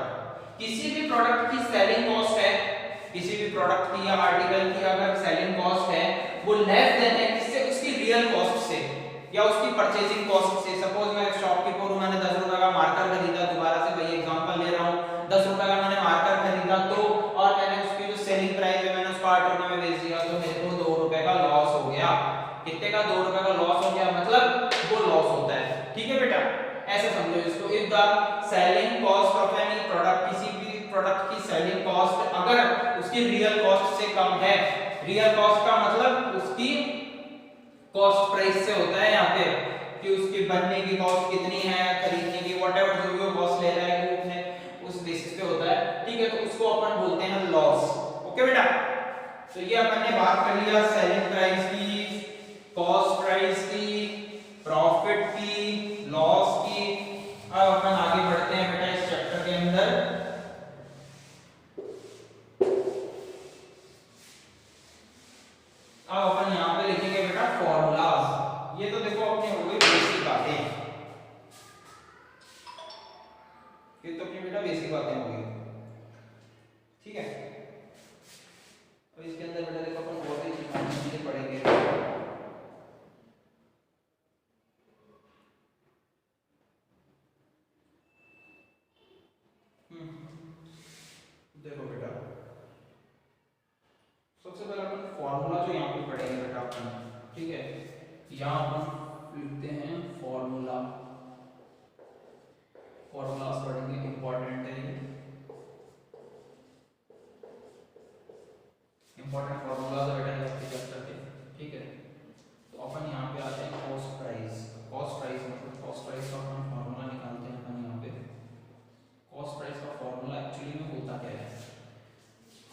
किसी भी प्रोडक्ट की सेलिंग कॉस्ट है, किसी भी प्रोडक्ट की या आर्टिकल की अगर सेलिंग कॉस्ट है वो लेस देन है किससे, उसकी रियल कॉस्ट से या उसकी परचेजिंग कॉस्ट से। सपोज मैं शॉपकीपर हूं, मैंने 10 रुपए का मार्कर खरीदा, दोबारा से वही एग्जांपल ले रहा हूं, 10 रुपए का मैंने मार्कर खरीदा तो, और मैंने उसकी जो सेलिंग प्राइस है मैंने उसको 8 रुपए में बेच दिया, तो मेरे को 2 रुपए का लॉस हो गया। कितने का 2 रुपए का लॉस हो गया, मतलब वो लॉस होता है, ठीक है बेटा, ऐसे समझो इसको। If the selling cost of any product, किसी भी प्रोडक्ट की सेलिंग कॉस्ट अगर उसकी रियल कॉस्ट से कम है, रियल कॉस्ट का मतलब उसकी कॉस्ट प्राइस से होता है यहाँ पे कि उसके बनने की कॉस्ट कितनी है, खरीदने की व्हाटएवर जो भी वो कॉस्ट ले रहा है वो अपने उस बेसिस पे होता है, ठीक है। तो उसको अपन बोलते हैं लॉस। ओके बेटा, तो ये अपन ने बात कर लिया सेलिंग प्राइस की, कॉस्ट प्राइस की, प्रॉफिट की, लॉस की। अब अपन आगे बढ़ते हैं बेटा इस चैप्टर के अंदर। अब अपन यहाँ पे लिखेंगे बेटा फॉर्मूलाज। ये तो देखो अपने हो गई बेसिक बातें, ये तो अपनी बेटा बेसिक बातें हो गई, ठीक है। अब इसके अंदर बेटा देखो अपन और भी चीजें पढ़ेंगे। देखो बेटा सबसे पहले अपन फॉर्मूला जो यहाँ पे पढ़ेंगे बेटा अपन, ठीक है। यहाँ अपन लिखते हैं फॉर्मूला, फॉर्मूलास पढ़ेंगे, इंपॉर्टेंट है ये, इंपॉर्टेंट फॉर्मूलाज है बेटा इसके चैप्टर के, ठीक है। तो अपन यहाँ पे आते हैं कॉस्ट प्राइस। कॉस्ट प्राइस मतलब कॉस्ट प्राइस का अपन फॉर्मूला निकालते हैं अपन यहाँ पे। कॉस्ट प्राइस का फॉर्मूला एक्चुअली में होता क्या है?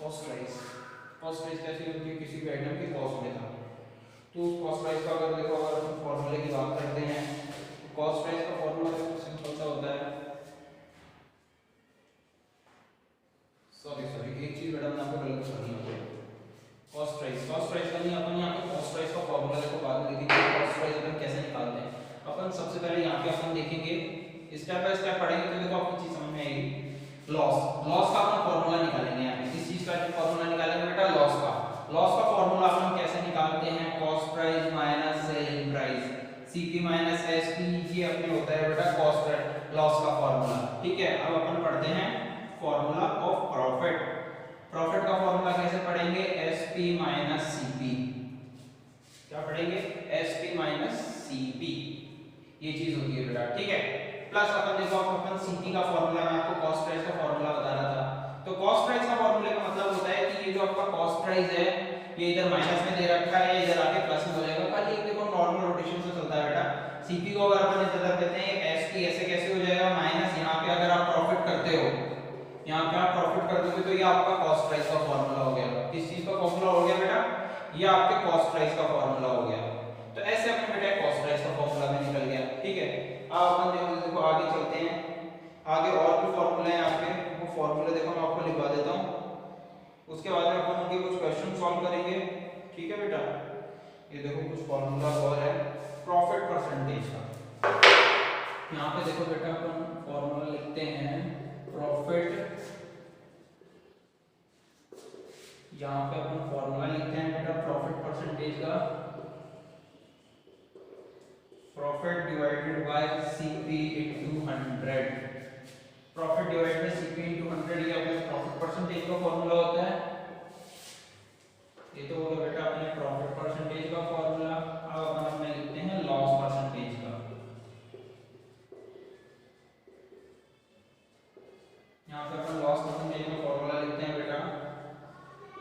कॉस्ट प्राइस कैसी होती है? किसी भी आइटम की कॉस्ट लेना। तो कॉस्ट प्राइस का अगर देखो, अगर हम फॉर्मूले की बात करते हैं, कॉस्ट प्राइस का फॉर्मूला देखो सिंपल सा होता है। सॉरी एक चीज बेटा मैंने आपको गलत कर दी। कॉस्ट प्राइस का नहीं, अपन यहाँ पे कॉस्ट प्राइस का फॉर्मूला देखो बाद में देखेंगे कॉस्ट प्राइस अपन कैसे निकालते हैं। अपन सबसे पहले यहाँ पे अपन देखेंगे, स्टेप बाय स्टेप पढ़ेंगे तो देखो आपको चीज समझ में आएगी। लॉस का अपन फॉर्मूला निकालेंगे यहाँ पे। किस चीज का फॉर्मूला निकालेंगे बेटा? लॉस का फॉर्मूला अपन कैसे निकालते हैं? Cost price minus selling price, CP minus SP, ये अपने होता है बेटा कॉस्ट प्राइस लॉस का फॉर्मूला, ठीक है। अब अपन पढ़ते हैं फॉर्मूला ऑफ प्रॉफिट। प्रॉफिट का फॉर्मूला कैसे पढ़ेंगे? SP minus CP. क्या पढ़ेंगे? एसपी माइनस सीपी, ये चीज होती है बेटा, ठीक है। प्लस अपन देखो अपन सीपी का फॉर्मूला, मैं आपको कॉस्ट प्राइस का फॉर्मूला बता रहा था। तो कॉस्ट प्राइस का फॉर्मूले का मतलब होता है कि ये जो आपका कॉस्ट प्राइस है ये इधर माइनस में दे रखा है, इधर आके प्लस में हो जाएगा। खाली एक देखो नॉर्मल रोटेशन से चलता है बेटा। सीपी को अगर अपन इधर रख देते हैं एसपी, ऐसे कैसे हो जाएगा? माइनस यहाँ पे अगर आप प्रॉफिट करते हो, यहाँ पे आप प्रॉफिट कर दोगे तो ये आपका कॉस्ट प्राइस का फॉर्मूला हो गया। किस चीज का फॉर्मूला हो गया बेटा? ये आपके कॉस्ट प्राइस का फॉर्मूला हो गया। तो ऐसे अपने बेटा कॉस्ट प्राइस का फॉर्मूला भी निकल गया, ठीक है। अब अपन देखो आगे चलते हैं। आगे और भी फॉर्मूले हैं यहाँ पे, वो फॉर्मूले देखो मैं आपको लिखवा देता हूँ। उसके बाद में अपन उनके कुछ क्वेश्चन सॉल्व करेंगे, ठीक है बेटा। ये देखो कुछ फॉर्मूला और है प्रॉफिट परसेंटेज का। यहाँ पे देखो बेटा अपन फॉर्मूला लिखते हैं प्रॉफिट, यहाँ पे अपन फॉर्मूला लिखते हैं बेटा प्रॉफिट परसेंटेज का, profit divided by CP into 100। Profit divided by CP into 100 ये अपने प्रॉफिट परसेंटेज का फॉर्मूला होता है। ये तो होगा बेटा अपने प्रॉफिट परसेंटेज का फॉर्मूला। अब अपन अपने लिखते हैं लॉस परसेंटेज का। यहाँ पे अपन लॉस परसेंटेज का फॉर्मूला लिखते हैं बेटा,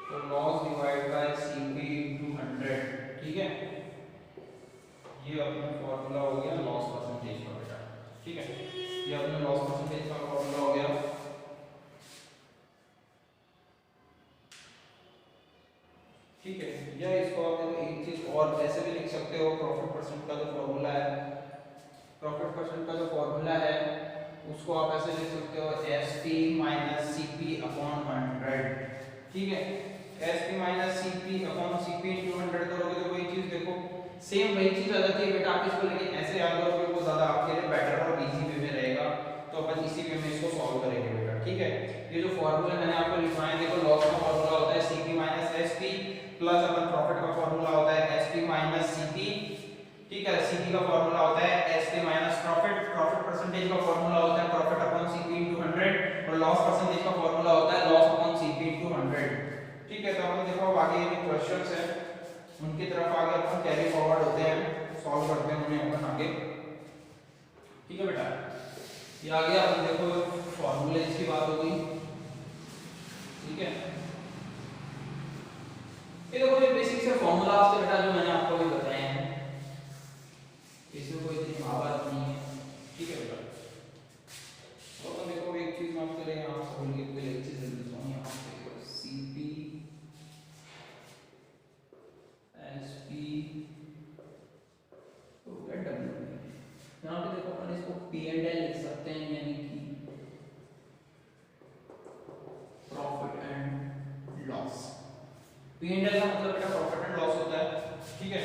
तो loss divide by CP into 100, ठीक है। ये अपना फॉर्मूला हो गया लॉस परसेंटेज का बेटा, ठीक है। ये अपना लॉस परसेंटेज का फॉर्मूला हो गया। ठीक है, या इसको आप एक चीज और ऐसे भी लिख सकते हो, प्रॉफिट परसेंट का जो फॉर्मूला है, प्रॉफिट परसेंट का जो फॉर्मूला है उसको आप ऐसे लिख सकते हो एसपी माइनस सीपी अपॉन 100, ठीक है। SP minus CP upon CP into 100 करोगे तो वही चीज देखो सेम वही चीज आ जाती है बेटा। आप इसको लेकिन ऐसे याद करोगे वो ज्यादा आपके लिए बेटर और इजी वे में रहेगा। तो अपन इसी वे में इसको सॉल्व करेंगे बेटा, ठीक है। ये जो फॉर्मूला मैंने आपको लिखवाया देखो, लॉस का फॉर्मूला होता है सीपी माइनस एसपी, प्लस अपन प्रॉफिट का फॉर्मूला होता है एसपी माइनस सीपी, ठीक है। सीपी का फॉर्मूला होता है SP minus profit, profit percentage का फॉर्मूला होता है प्रॉफिट अपॉन सीपी इनटू 100 और लॉस परसेंटेज का फॉर्मूला होता है लॉस अपॉन सीपी इनटू 100, ठीक है। तो अपन देखो अब आगे ये क्वेश्चंस है उनकी तरफ आगे अपन कैरी फॉरवर्ड होते हैं, सॉल्व करते हैं उन्हें अपन आगे, ठीक है बेटा। ये आगे अपन देखो फॉर्मूले की बात हो गई, ठीक है। ये देखो ये बेसिक से फॉर्मूलास थे बेटा जो मैंने आपको भी बताए हैं, पी एंड एल का मतलब बेटा प्रॉफिट एंड लॉस होता है, ठीक है।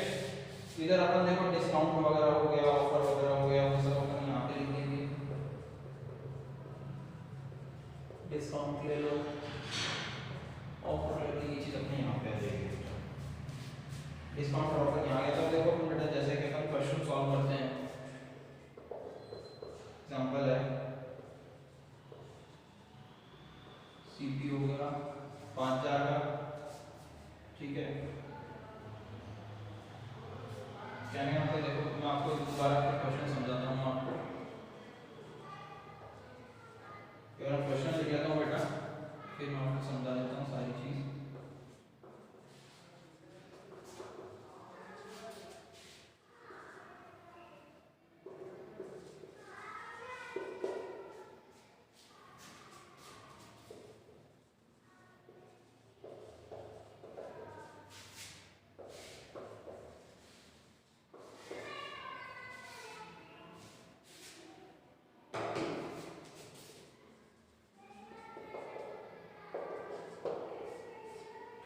इधर अपन देखो डिस्काउंट वगैरह हो गया, ऑफर वगैरह हो गया, वो सब अपन यहाँ पे लिख देंगे। डिस्काउंट ले लो, ऑफर ले लो, ये चीज अपने यहाँ पे आ जाएगी। डिस्काउंट और ऑफर यहाँ आ गया। तो देखो अपन बेटा जैसे कि अपन क्वेश्चन सॉल्व करते हैं, एग्जांपल है सीपी हो गया 5000 का, ठीक है। कहने का मतलब देखो मैं आपको दोबारा क्वेश्चन समझाता हूँ आपको, केवल क्वेश्चन लिख लेता हूँ बेटा, फिर मैं आपको समझा देता हूँ सारी चीज।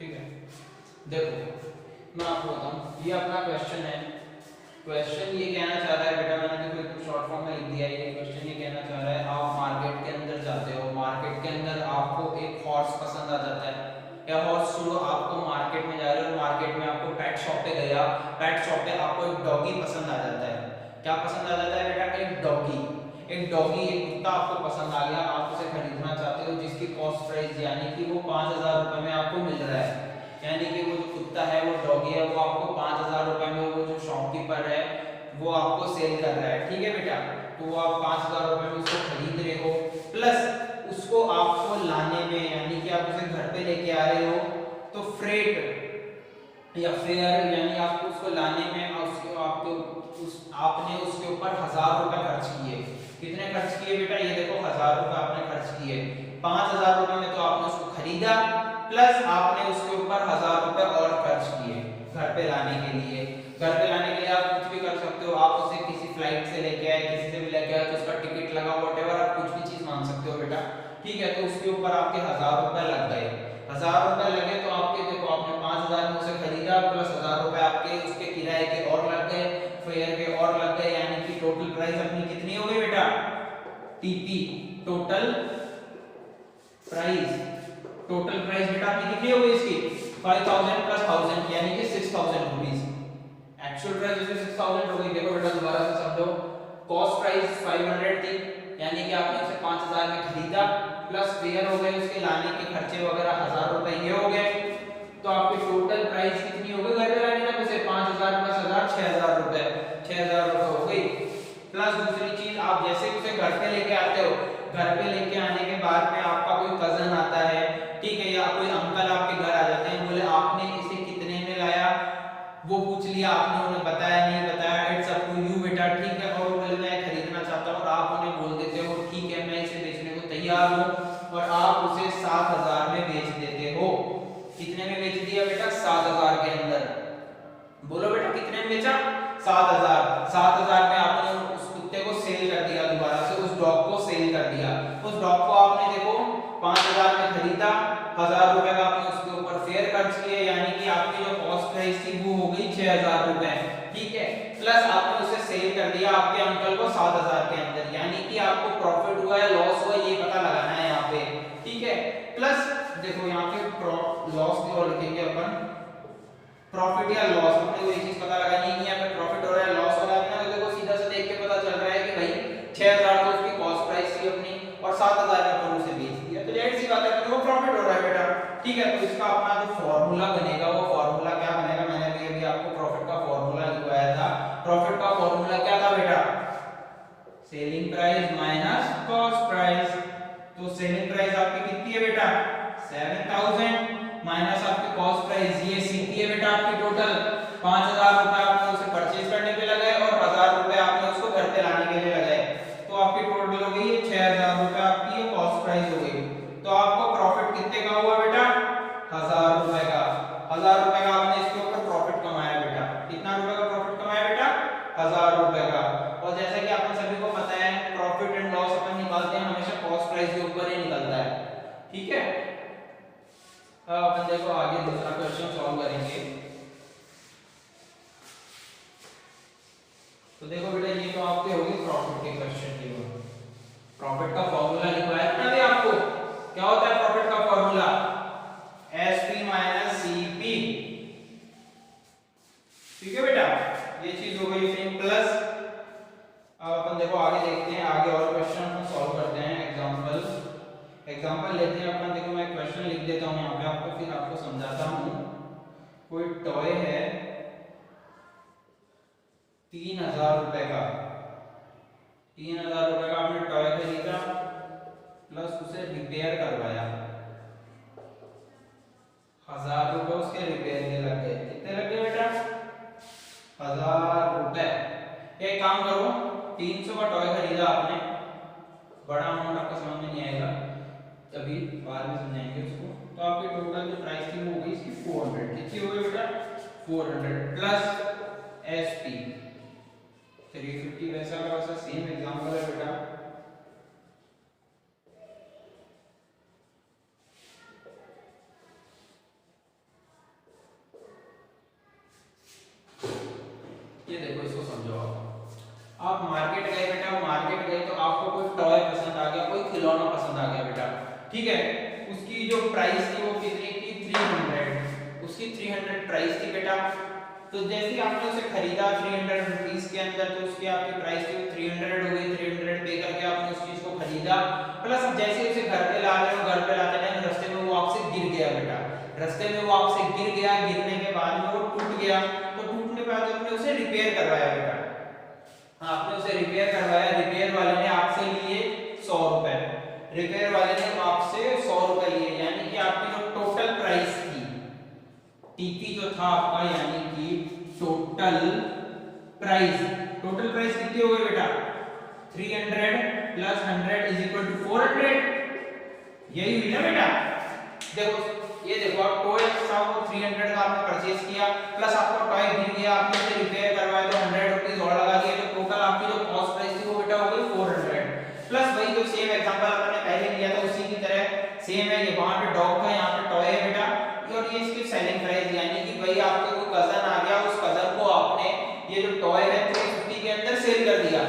ठीक है, देखो मैं आपको बताऊं, ये अपना क्वेश्चन है। क्वेश्चन ये कहना चाह रहा है बेटा, मैंने देखो एक शॉर्ट फॉर्म में लिख दिया है। ये क्वेश्चन ये कहना चाह रहा है, आप मार्केट के अंदर जाते हो, मार्केट के अंदर आपको एक हॉर्स पसंद आ जाता है, या हॉर्स छोड़ो, आपको मार्केट में जा रहे हो, मार्केट में आपको पेट शॉप पे गया, पेट शॉप पे आपको एक डॉगी पसंद आ जाता है। क्या पसंद आ जाता है बेटा? एक डॉगी। एक डॉगी, एक कुत्ता आपको पसंद आ गया, आप उसे खरीदना चाहते हो, जिसकी कॉस्ट प्राइस यानी कि वो 5000 रुपए में आपको मिल रहा है। यानी कि वो जो कुत्ता है, वो डॉगी है, वो आपको 5000 रुपए में वो जो शॉपकीपर है वो आपको सेल कर रहा है, ठीक है बेटा। तो वो आप 5000 रुपए में उसको खरीद रहे हो, प्लस उसको आपको लाने में, यानी कि आप उसे घर पे लेके आ रहे हो, तो फ्रेट या फेयर, यानी आपको उसको लाने में आपने उसके ऊपर 1000 रुपए खर्च किए। कितने खर्च किए बेटा? ये देखो 1000 रुपए आपने खर्च किए। 5000 रुपए में तो आपने उसको खरीदा, प्लस आपने उसके ऊपर 1000 रुपए और खर्च किए घर पे लाने के लिए। घर पे लाने के लिए आप कुछ भी कर सकते हो, आप उसे किसी फ्लाइट से लेके आए, किसी से भी लेके आए, तो उसका टिकट लगा, व्हाटएवर, आप कुछ भी चीज मान सकते हो बेटा, ठीक है। तो उसके ऊपर आपके 1000 रुपए लग गए। 1000 रुपए लगे तो आपके देखो आपने 5000 में उसे खरीदा, प्लस 1000 रुपए आपके उसके किराए के और लग गए, फेयर के और लग गए, यानी कि टोटल प्राइस अपनी कितनी हो गई बेटा? TP, total price. Total price बेटा आपकी कितनी हो गई इसकी? 5000 प्लस 1000 यानी कि 6000 रुपीस। एक्चुअल प्राइस इसकी 6000 हो गई। देखो बेटा दोबारा से समझो, कॉस्ट प्राइस 500 थी, यानी कि आपने उसे 5000 में खरीदा, प्लस फेयर हो गए, उसके लाने के खर्चे वगैरह 1000 रुपए ये हो गए। तो आपकी टोटल प्राइस कितनी हो गई घर पे लाने तक? उसे 5000 प्लस 1000 6000 रुपए, 6000 रुपए हो गई। प्लस दूसरी चीज, आप जैसे उसे घर पे लेके आते हो, घर पे लेके आने के बाद में आपका कोई कजन आता है, ठीक है, या कोई अंकल आपके घर आ जाते हैं, बोले आपने इसे कितने में लाया, वो पूछ लिया, आपने उन्हें बताया नहीं बताया, इट्स अप टू यू बेटा, ठीक है। और वो बोले मैं खरीदना चाहता हूँ, और आप उन्हें बोल देते हो ठीक है मैं इसे बेचने को तैयार हूँ, और आप उसे 7000 में बेच देते हो। कितने में बेच दिया बेटा? 7000 के अंदर। बोलो बेटा कितने में बेचा? 7000। 7000 में आपने उस कुत्ते को सेल कर दिया, दोबारा से उस डॉग को सेल कर दिया। उस डॉग को आपने देखो 5000 में खरीदा, 1000 रुपए का आपने उसके ऊपर फेयर खर्च किए, यानी कि आपकी जो कॉस्ट प्राइस थी वो हो गई 6000 रुपए, ठीक है। प्लस आपने उसे सेल कर दिया आपके अंकल को 7000 के अंदर, यानी कि आपको प्रॉफिट हुआ या लॉस हुआ ये पता लगाना है यहाँ पे, ठीक है। प्लस देखो यहाँ पे लॉस की और लिखेंगे अपन, प्रॉफिट या लॉस, अपने को ये चीज पता लगानी है कि यहाँ पे प्रॉफिट हो रहा है लॉस हो रहा है। अपने को देखो सीधा से देख के पता चल रहा है कि भाई 6000 तो उसकी कॉस्ट प्राइस थी अपनी, और 7000 में अपन उसे बेच दिया, तो जाहिर सी बात है अपने को प्रॉफिट हो रहा है बेटा, ठीक है। तो इसका अपना जो फॉर्मूला बनेगा, वो फॉर्मूला क्या बनेगा? मैंने अभी आपको प्रॉफिट का फॉर्मूला लिखवाया था। प्रॉफिट का फॉर्मूला क्या था बेटा? Selling price minus cost price. तो सेलिंग प्राइस आपकी कितनी है बेटा? 7000 माइनस आपकी कॉस्ट प्राइस, ये सीपी है बेटा आपकी टोटल 5000 रुपए आपने उसे परचेज करने पे लगाए, और 1000 रुपए आपने उसको घर पे लाने के लिए लगाए, तो आपकी टोटल हो गई 6000 रुपए आपकी ये कॉस्ट प्राइस हो गई। तो आपको प्रॉफिट कितने का हुआ बेटा? 1000 रुपए का। 1000 रुपए का आपने इसके ऊपर प्रॉफिट कमाया बेटा। कितना रुपए का प्रॉफिट कमाया बेटा? 1000 रुपए का। और जैसा कि आप सभी को पता है, प्रॉफिट एंड लॉस अपन निकालते हैं हमेशा कॉस्ट प्राइस के ऊपर ही निकलता है, ठीक है। अब अपन देखो आगे दूसरा क्वेश्चन सॉल्व कोई टॉय है 3,000 रुपए का, 3,000 रुपए का आपने टॉय खरीदा प्लस उसे रिपेयर करवाया, 1,000 रुपए उसके रिपेयर के लग गए। कितने लग गए बेटा? 1,000 रुपए। एक काम करो, 300 का टॉय खरीदा आपने, बड़ा अमाउंट आपको समझ में नहीं आएगा, अभी बाद में समझाएंगे उसको। तो आपकी टोटल जो प्राइस थी वो हो गई इसकी 400। कितनी हो गई बेटा? 400 प्लस एसपी 350। वैसा का वैसा सेम एग्जांपल है बेटा। ये देखो, इसको समझो। आप मार्केट गए बेटा, मार्केट गए तो आपको कोई टॉय पसंद आ गया, कोई खिलौना पसंद आ गया बेटा, ठीक है। उसकी जो प्राइस थी वो कितनी थी? 300। उसकी 300 प्राइस थी बेटा। तो जैसे ही आपने उसे खरीदा 300 रुपीस के अंदर, तो उसकी आपकी प्राइस थी 300 हो गई। 300 पे करके आपने उस चीज को खरीदा, प्लस जैसे उसे घर पे ला रहे हो, घर पे लाते टाइम रास्ते में वो आपसे गिर गया बेटा, रास्ते में वो आपसे गिर गया, गिरने के बाद में वो टूट गया, तो टूटने के बाद आपने उसे रिपेयर करवाया बेटा। आपने उसे रिपेयर करवाया, रिपेयर वाले ने आपसे लिए 100 रुपए, रिपेयर वाले ने आपसे 100 रुपए लिए, यानी कि आपकी जो टोटल प्राइस थी, टीपी जो था आपका, यानी कि टोटल प्राइस, टोटल प्राइस कितनी हो गई बेटा? 300 प्लस 100 इज इक्वल टू 400। यही हुई ना बेटा? देखो, ये देखो, आप टॉय था वो 300 का आपने परचेज किया, प्लस आपको टॉय गिर गया, आपने उसे रिपेयर करवाया तो 100 रुपीस और लगा दिया, तो टोटल आपकी जो कॉस्ट प्राइस थी वो बेटा हो गई 400। प्लस वही जो सेम एग्जांपल आपने पहले लिया था उसी की तरह सेम है, ये वहां पे डॉग था, यहाँ पे टॉय है बेटा, और ये इसकी सेलिंग प्राइस, यानी कि भाई आपके कोई कजन आ गया, उस कजन को आपने ये जो टॉय है 350 के अंदर सेल कर दिया।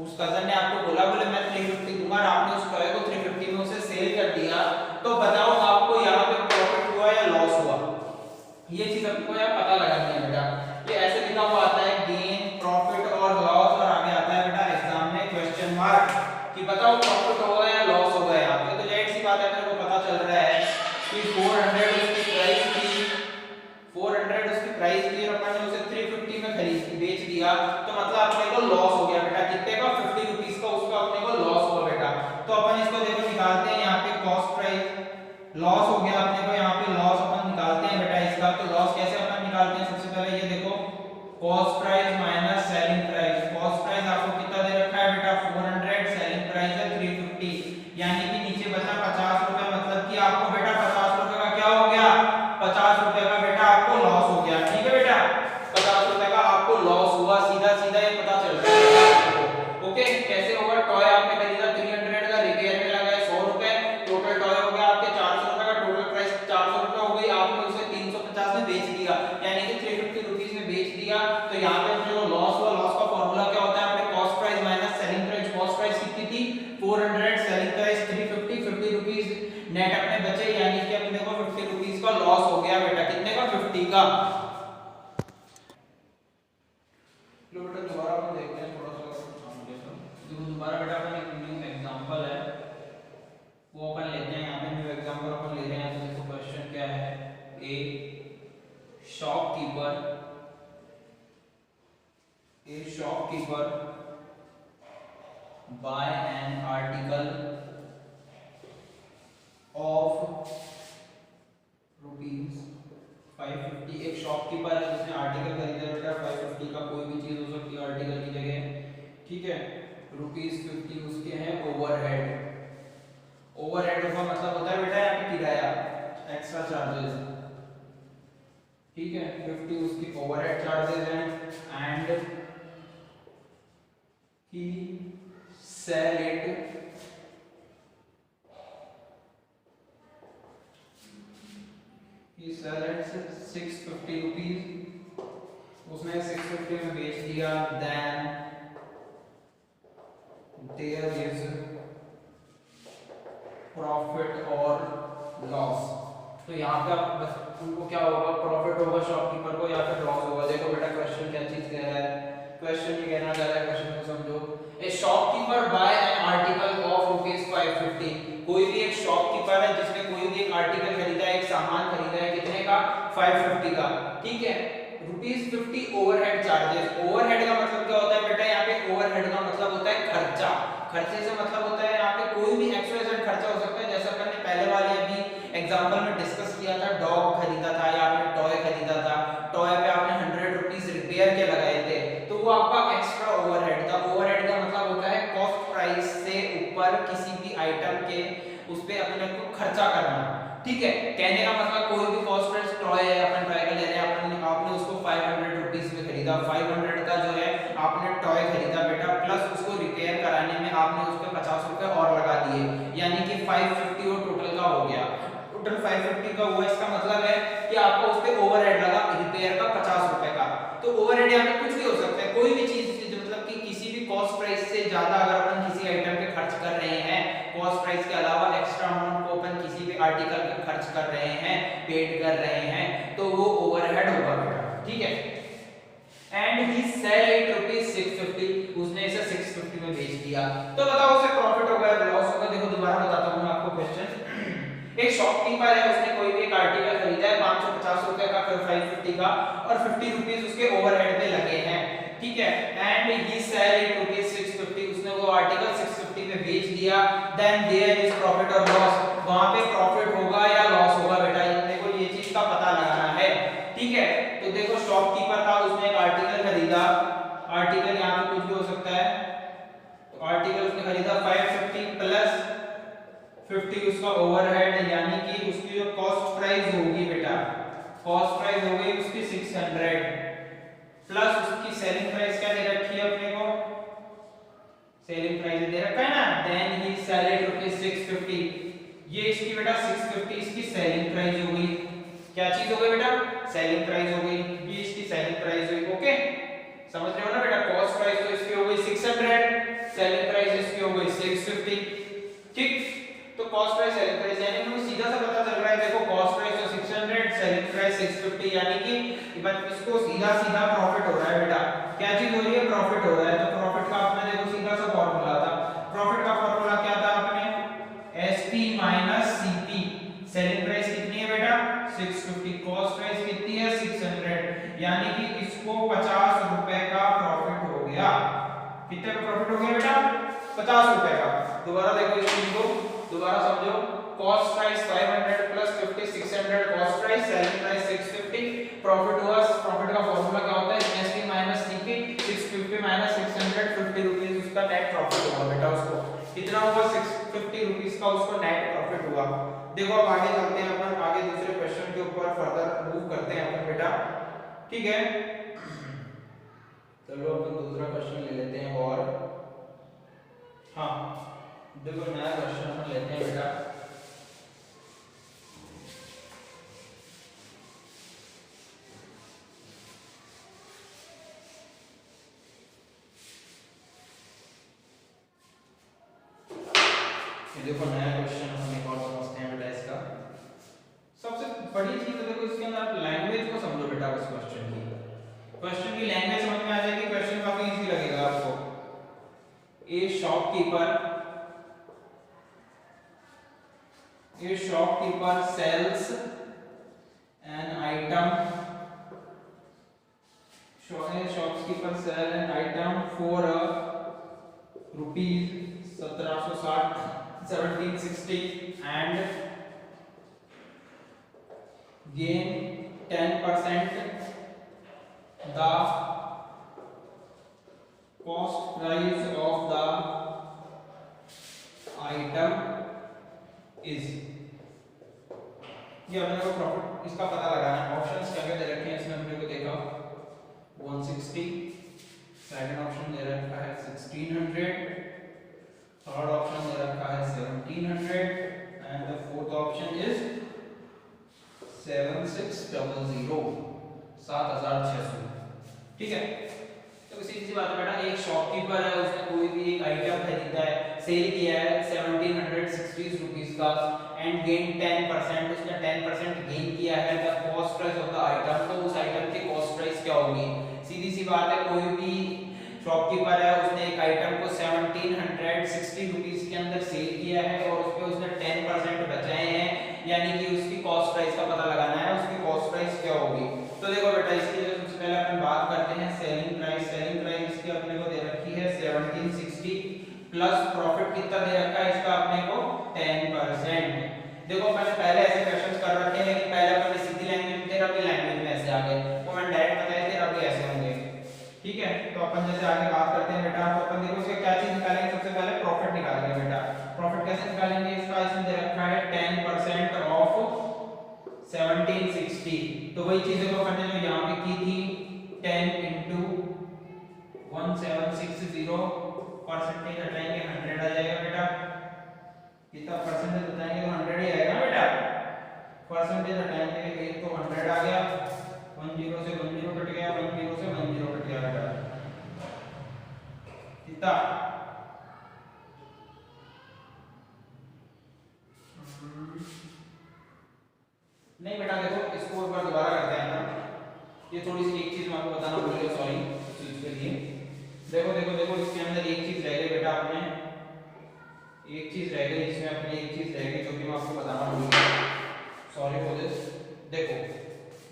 उस कजन ने आपको बोला, बोले मैं 350 दूंगा, और आपने उस टॉय को 350 में उसे सेल कर दिया, तो बताओ आपको यहाँ पे प्रॉफिट हुआ या लॉस हुआ? ये चीज आपको यहाँ पता लगानी है बेटा। ये ऐसे लिखा हुआ आता है, गेन, प्रॉफिट और लॉस, और आगे आता है बेटा एग्जाम में क्वेश्चन मार्क, कि बताओ प्रॉफिट होगा या लॉस होगा यहाँ पे। तो जाहिर सी बात है, मेरे को पता चल रहा है कि 400 उसकी प्राइस थी, 400 उसकी प्राइस थी, और अपन ने उसे 350 में खरीद बेच दिया, तो मतलब अपने को लॉस हो गया बेटा। कितने का? 50 रुपीस का उसका अपने को लॉस हुआ बेटा। तो अपन इसको देखो निकालते हैं, यहाँ पे कॉस्ट प्राइस लॉस हो गया अपने को, यहाँ पे लॉस अपन निकालते हैं बेटा इसका। तो लॉस कैसे अपन निकालते हैं? सबसे पहले ये देखो, cost price minus selling price. Cost price आपको कितना दे रखा है बेटा? 400, सेलिंग प्राइस है 350, यानी कि नीचे बचा 50 रुपए, मतलब कि आपको बेटा 50 रुपए का क्या हो गया? 50 रुपए का बेटा आपको लॉस हो गया, ठीक है बेटा, 50 रुपए का आपको लॉस हुआ, सीधा सीधा ये पता चल रहा है आपको। ओके, कैसे होगा? टॉय आपने खरीदा 300 का, रिपेयर में लगा 100 रुपए, टोटल टॉय हो गया आपके 400 रुपए का, टोटल प्राइस 400 रुपए हो गई, आपने उसे 350 में बेच दिया, यानी कि 350 रुपीस में बेच दिया। तो यहाँ पे जो लॉस हुआ, लॉस का फॉर्मूला क्या होता है? आपने cost price minus selling price. Cost price कितनी थी? 400, सेलिंग प्राइस 350, 50 रुपीस नेट अपने बचे, यानी कि अपने को 50 रुपीस का लॉस हो गया बेटा। कितने का? 50 का। लो बेटा, दोबारा अपन देखते हैं थोड़ा सा, देखो दोबारा बेटा अपन एक न्यू एग्जांपल है वो अपन लेते हैं। यहाँ पे न्यू एग्जांपल अपन ले रहे हैं, तो देखो क्वेश्चन क्या है। ए shopkeeper buy an article of rupees 550। एक शॉपकीपर है जिसने आर्टिकल खरीदा बेटा 550 का, कोई भी चीज हो सकती है आर्टिकल की जगह, ठीक है। ₹50 उसके हैं ओवरहेड। ओवरहेड का मतलब होता है बेटा यहाँ पे किराया, एक्स्ट्रा चार्जेस, ठीक है। 50 उसकी ओवरहेड चार्जेस हैं, and he sell it he sell it 650 rupees, उसने 650 में बेच दिया। then there is profit or loss। तो यहाँ पे आप बस उनको क्या होगा? प्रॉफिट होगा शॉपकीपर को, या फिर लॉस होगा। देखो बेटा क्वेश्चन क्या चीज कह रहा है, क्वेश्चन ये कहना चाह रहा है, क्वेश्चन को समझो। A shopkeeper buy an article of ₹550। कोई भी एक शॉपकीपर है जिसने कोई भी एक आर्टिकल खरीदा है, एक सामान खरीदा है, कितने का? 550 का। खरीदा, ठीक है, ₹50 ओवरहेड चार्जेस। ओवरहेड का मतलब क्या होता है बेटा, यहाँ पे ओवरहेड का मतलब होता है खर्चा। खर्चे से मतलब होता है यहाँ पे कोई भी XYZ खर्चा हो सकता है, जैसा मैंने पहले वाले अभी एग्जांपल में डिस्कस किया था, डॉग खरीदा था या आपने टॉय खरीदा था, टॉय पे आपने ₹100 रिपेयर के लगाए थे, तो वो आपका एक्स्ट्रा ओवरहेड था। ओवरहेड का मतलब होता है कॉस्ट प्राइस से ऊपर किसी भी आइटम के उस पे अपने को खर्चा करना, ठीक है। कहने का मतलब कोई भी कॉस्ट प्राइस टॉय है, अपन टॉय का ले रहे हैं, आपने उसको ₹500 में खरीदा, 500 का जो है आपने टॉय खरीदा बेटा, प्लस उसको रिपेयर कराने में आपने उस पे ₹50 और लगा दिए, यानी कि 550 और टोटल का हो गया, टोटल 550 का हुआ। इसका मतलब है कि आपको उस पे ओवरहेड लगा रिपेयर का ₹50 का। तो ओवरहेड यहाँ पे कुछ भी हो सकता है, कोई भी चीज मतलब कि किसी भी कॉस्ट प्राइस से ज्यादा अगर अपन किसी आइटम पे खर्च कर रहे हैं, कॉस्ट प्राइस के अलावा एक्स्ट्रा अमाउंट को अपन किसी भी आर्टिकल पे खर्च कर रहे हैं, पेड कर रहे हैं, तो वो ओवरहेड होगा बेटा, ठीक है। एंड ही सेल इट ₹650, उसने इसे 650 में बेच दिया, तो बताओ उसे प्रॉफिट होगा या लॉस होगा। देखो दोबारा बताता हूं मैं आपको क्वेश्चन। एक शॉपकीपर है, उसने कोई भी एक आर्टिकल खरीदा है ₹550 का, फिर 550 का, और ₹50 उसके ओवरहेड पे लगे हैं, ठीक है। एंड ही सेल इट ₹650, उसने वो आर्टिकल 650 में बेच दिया, देन देयर इज प्रॉफिट और लॉस, वहां पे प्रॉफिट होगा या लॉस होगा बेटा, देखो ये चीज का पता लगाना है, ठीक है। तो देखो शॉपकीपर था, उसने एक आर्टिकल खरीदा, आर्टिकल यहाँ पे कुछ भी हो सकता है, तो आर्टिकल उसने खरीदा 550 प्लस 50 उसका ओवरहेड, यानी कि उसकी जो कॉस्ट प्राइस होगी बेटा, कॉस्ट प्राइस हो गई उसकी 600 प्लस उसकी सेलिंग प्राइस क्या दे रखी है अपने को, सेलिंग प्राइस दे रखा है ना, देन ही सेल इट ₹650, ये इसकी बेटा 650 इसकी सेलिंग प्राइस हो गई। क्या चीज हो गई बेटा, सेलिंग प्राइस हो गई, ये इसकी सेलिंग प्राइस हुई, ओके समझ रहे हो ना बेटा। कॉस्ट प्राइस तो इसकी हो गई 600, सेलिंग प्राइस इसकी हो गई 650, ठीक। तो कॉस्ट प्राइस सेलिंग प्राइस यानी हमें सीधा सा पता चल रहा है, देखो कॉस्ट प्राइस तो 600, सेलिंग प्राइस 650, यानी कि इसको सीधा सीधा प्रॉफिट हो रहा है बेटा। क्या चीज हो रही है, प्रॉफिट हो रहा है। तो प्रॉफिट का अपने देखो सीधा सा फार्मूला था, प्रॉफिट का फार्मूला क्या था अपने, SP minus CP, selling price कितनी है बेटा 650, कॉस्ट प्राइस कितनी है 600, यानी कि इसको ₹50 का प्रॉफिट हो गया। कितने का प्रॉफिट हो गया बेटा, ₹50 का। दोबारा देखो इस चीज को, दोबारा समझो, cost price 500 plus 50 600, cost price, selling price 650, profit हुआ, प्रॉफिट का फार्मूला क्या होता है, SP माइनस CP, 650 माइनस 600, ₹50 उसका नेट प्रॉफिट होगा बेटा, उसको कितना हुआ ₹650 का उसको नेट प्रॉफिट हुआ। देखो अब आगे चलते हैं अपन, आगे दूसरे क्वेश्चन के ऊपर फर्दर मूव करते हैं अपन बेटा, ठीक है। चलो अपन दूसरा क्वेश्चन ले लेते हैं, और हाँ देखो नया क्वेश्चन अपन लेते हैं बेटा। देखो नया क्वेश्चन हम एक और समझते हैं बेटा। इसका सबसे बड़ी चीज है, देखो इसके अंदर लैंग्वेज को समझो बेटा, उस क्वेश्चन की लैंग्वेज समझ में आ जाएगी, क्वेश्चन काफी इजी लगेगा आपको। A shopkeeper sells an item, shopkeeper sell an item for ₹1760 1760 and gain 10% the cost price of the item is, ये अपने को प्रॉफिट इसका पता लगाना है। ऑप्शंस क्या क्या दे रखे हैं इसमें हमने को देखा 160, सेकंड ऑप्शन दे रखा है 1600, थर्ड ऑप्शन दे रखा है 1700 and the fourth option is 7600 7600, ठीक है। तो सीधी सी बात है बेटा, एक शॉपकीपर है, उसने कोई भी एक आइटम खरीदा है, सेल किया है 1760 रुपीस का, एंड गेन 10%, उसने 10% गेन किया है the cost price of the item, तो उस आइटम की कॉस्ट प्राइस क्या होगी। सीधी सी बात है, कोई भी शॉपकीपर है, उसने एक आइटम को 1760 रुपीस के अंदर सेल किया है और उस पे उसने 10% बचाए हैं, यानी कि उसकी कॉस्ट प्राइस का पता लगाना है, उसकी कॉस्ट प्राइस क्या होगी। तो देखो बेटा इसकी जो सबसे पहले अपन बात करते हैं सेलिंग प्राइस इसकी अपने को दे रखी है 1760 प्लस प्रॉफिट कितना दे रखा है इसका अपने को 10%। देखो मैंने पहले ऐसे क्वेश्चंस कर रखे हैं, लेकिन पहले अपन ने सीधी लैंग्वेज में थे, अभी लैंग्वेज में ऐसे आ गए, तो मैंने डायरेक्ट बताया थे, अभी ऐसे होंगे। ठीक है, तो अपन जैसे आगे बात करते हैं बेटा, तो अपन देखो इसका क्या चीज निकालेंगे, सबसे पहले प्रॉफिट निकालेंगे बेटा। प्रॉफिट कैसे निकालेंगे, इसका इसमें दे रखा है 10% ऑफ 1760, तो वही चीजें को अपन ने जो यहाँ पे की थी 10 into 1760 परसेंटेज हटाएंगे 100 आ जाएगा बेटा, कितना परसेंटेज बताएंगे तो 100 ही आएगा बेटा। परसेंटेज हटाएंगे एक तो 100 आ गया, 10 से 10 कट गया, 10 से 10 कट गया बेटा, कितना नहीं बेटा देखो इसको एक बार दोबारा करते हैं ना, ये थोड़ी सी एक चीज मैं आपको बताना भूल गया, सॉरी इस चीज के लिए। देखो देखो देखो इसके अंदर एक चीज रह गई बेटा, आपने एक चीज रह गई, इसमें अपनी एक चीज रह गई जो कि मैं आपको बताना भूल गया, सॉरी फॉर दिस। देखो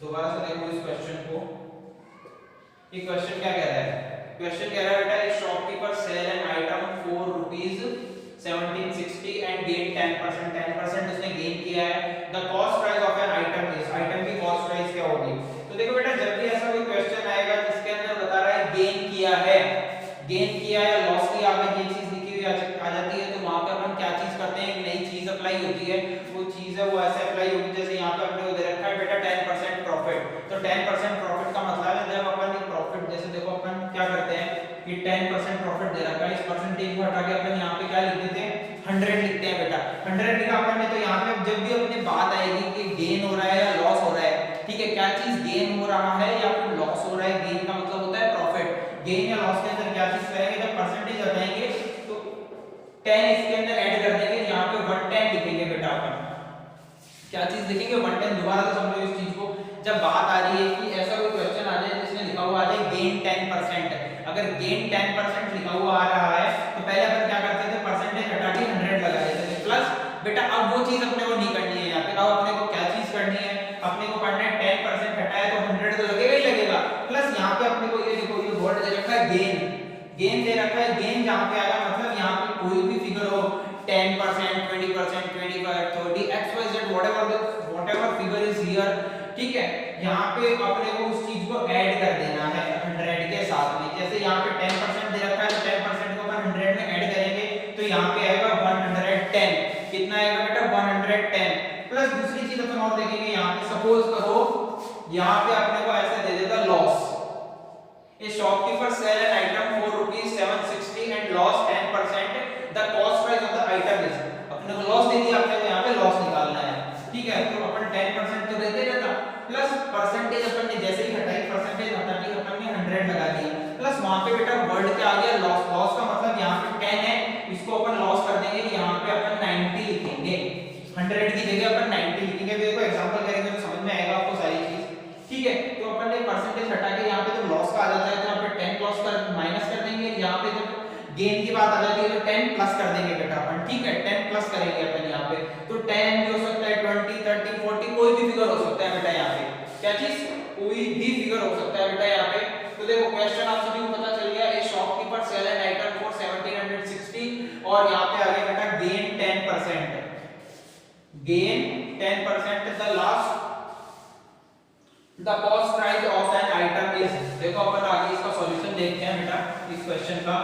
दोबारा से देखो इस क्वेश्चन को, ये क्वेश्चन क्या कह रहा है, क्वेश्चन कह रहा है बेटा a shopkeeper sell an item for ₹1760 and gain 10% उसने गेन किया है। The cost price of an item is, item की कॉस्ट प्राइस क्या होगी। तो देखो बेटा जब भी ऐसा कोई क्वेश्चन आएगा जिसके अंदर बता रहा है गेन किया है, गेन किया या लॉस किया, अगर ये चीज लिखी हुई आ जाती है तो वहां पे अपन क्या चीज करते हैं, एक नई चीज अप्लाई होती है, वो चीज है वो ऐसे अप्लाई होगी जैसे यहाँ पे अपने को दे रखा है बेटा 10% प्रॉफिट। तो 10% प्रॉफिट का मतलब है जब अपन ये प्रॉफिट, जैसे देखो अपन क्या करते हैं कि 10% प्रॉफिट दे रखा है, इस परसेंटेज को हटा के अपन यहाँ पे क्या लिख देते हैं 100 लिखते हैं बेटा। 100 लिखा अपन ने, तो यहाँ पे जब भी अपनी बात आएगी कि गेन हो रहा है या लॉस हो रहा है, ठीक है, क्या चीज गेन हो रहा है या फिर लॉस हो रहा है, गेन का मतलब होता है प्रॉफिट, गेन या लॉस के अंदर क्या चीज करेंगे, जब परसेंटेज हटाएंगे तो 10 इसके अंदर ऐड कर देंगे, यहाँ पे 110 लिखेंगे बेटा अपन, क्या चीज लिखेंगे 110। दोबारा से समझो इस चीज को, जब बात आ रही है कि ऐसा कोई क्वेश्चन आ जाए जिसमें लिखा हुआ आ जाए गेन 10%, अगर गेन 10% लिखा हुआ आ रहा है तो पहले अपन क्या करते थे, परसेंटेज हटा के 100 लगा देते थे प्लस। बेटा अब वो चीज अपने को नहीं करनी है यहाँ पे, अब अपने को क्या चीज करनी है, अपने को पढ़ना है 10% हटाया तो 100 तो लगेगा ही लगेगा, प्लस यहाँ पे अपने को ये देखो ये वर्ड दे रखा है गेन, गेन दे रखा है, गेन जहाँ पे आएगा मतलब यहाँ पे कोई भी फिगर हो 10%, 20%, 25, 30, XYZ whatever figure is here, ठीक है, यहाँ पे अपने को उस चीज को ऐड कर देना है 100 के साथ में। जैसे यहाँ पे 10% दे रखा है तो 10% को अपन 100 में ऐड करेंगे तो यहाँ पे आएगा 110, कितना आएगा बेटा 110 प्लस दूसरी चीज अपन और देखेंगे, यहाँ पे सपोज करो यहाँ पे अपने को ऐसे दे देगा loss, a shopkeeper sell an item for ₹760 and loss 10%, the cost price of the item is, अपने को लॉस दे दिया, अपने को यहाँ पे लॉस निकालना है, ठीक है, तो अपन 10% तो देते रहता प्लस परसेंटेज अपन ने जैसे ही हटाई, परसेंटेज हटा के अपन ने 100 लगा दिया, प्लस वहां पे बेटा वर्ड क्या आ गया लॉस, लॉस का मतलब यहाँ पे 10 है, इसको अपन लॉस कर देंगे, यहाँ पे अपन 90 लिखेंगे, 100 की जगह अपन 90 लिखेंगे। देखो एग्जांपल करेंगे तो समझ में आएगा आपको सारी चीज, ठीक है। तो अपन ने परसेंटेज हटा के यहाँ पे जब लॉस का आ जाता है तो यहाँ पे 10 लॉस कर माइनस कर देंगे, यहाँ पे जब गेन की बात आ जाती है तो 10 प्लस कर देंगे बेटा अपन, ठीक है, 10 प्लस करेंगे अपन यहाँ पे, तो 10 भी हो सकता है, 20, 30, 40 कोई भी फिगर हो सकता है बेटा, यहाँ पे क्या चीज कोई भी फिगर हो सकता है बेटा यहाँ पे। तो देखो क्वेश्चन आप सभी को पता चल गया, a shopkeeper sell an item for 1760 और यहाँ पे आ गया बेटा gain 10%, gain 10%, the last the cost price of an item is. देखो अपन आगे इसका सॉल्यूशन देखते हैं बेटा इस क्वेश्चन का,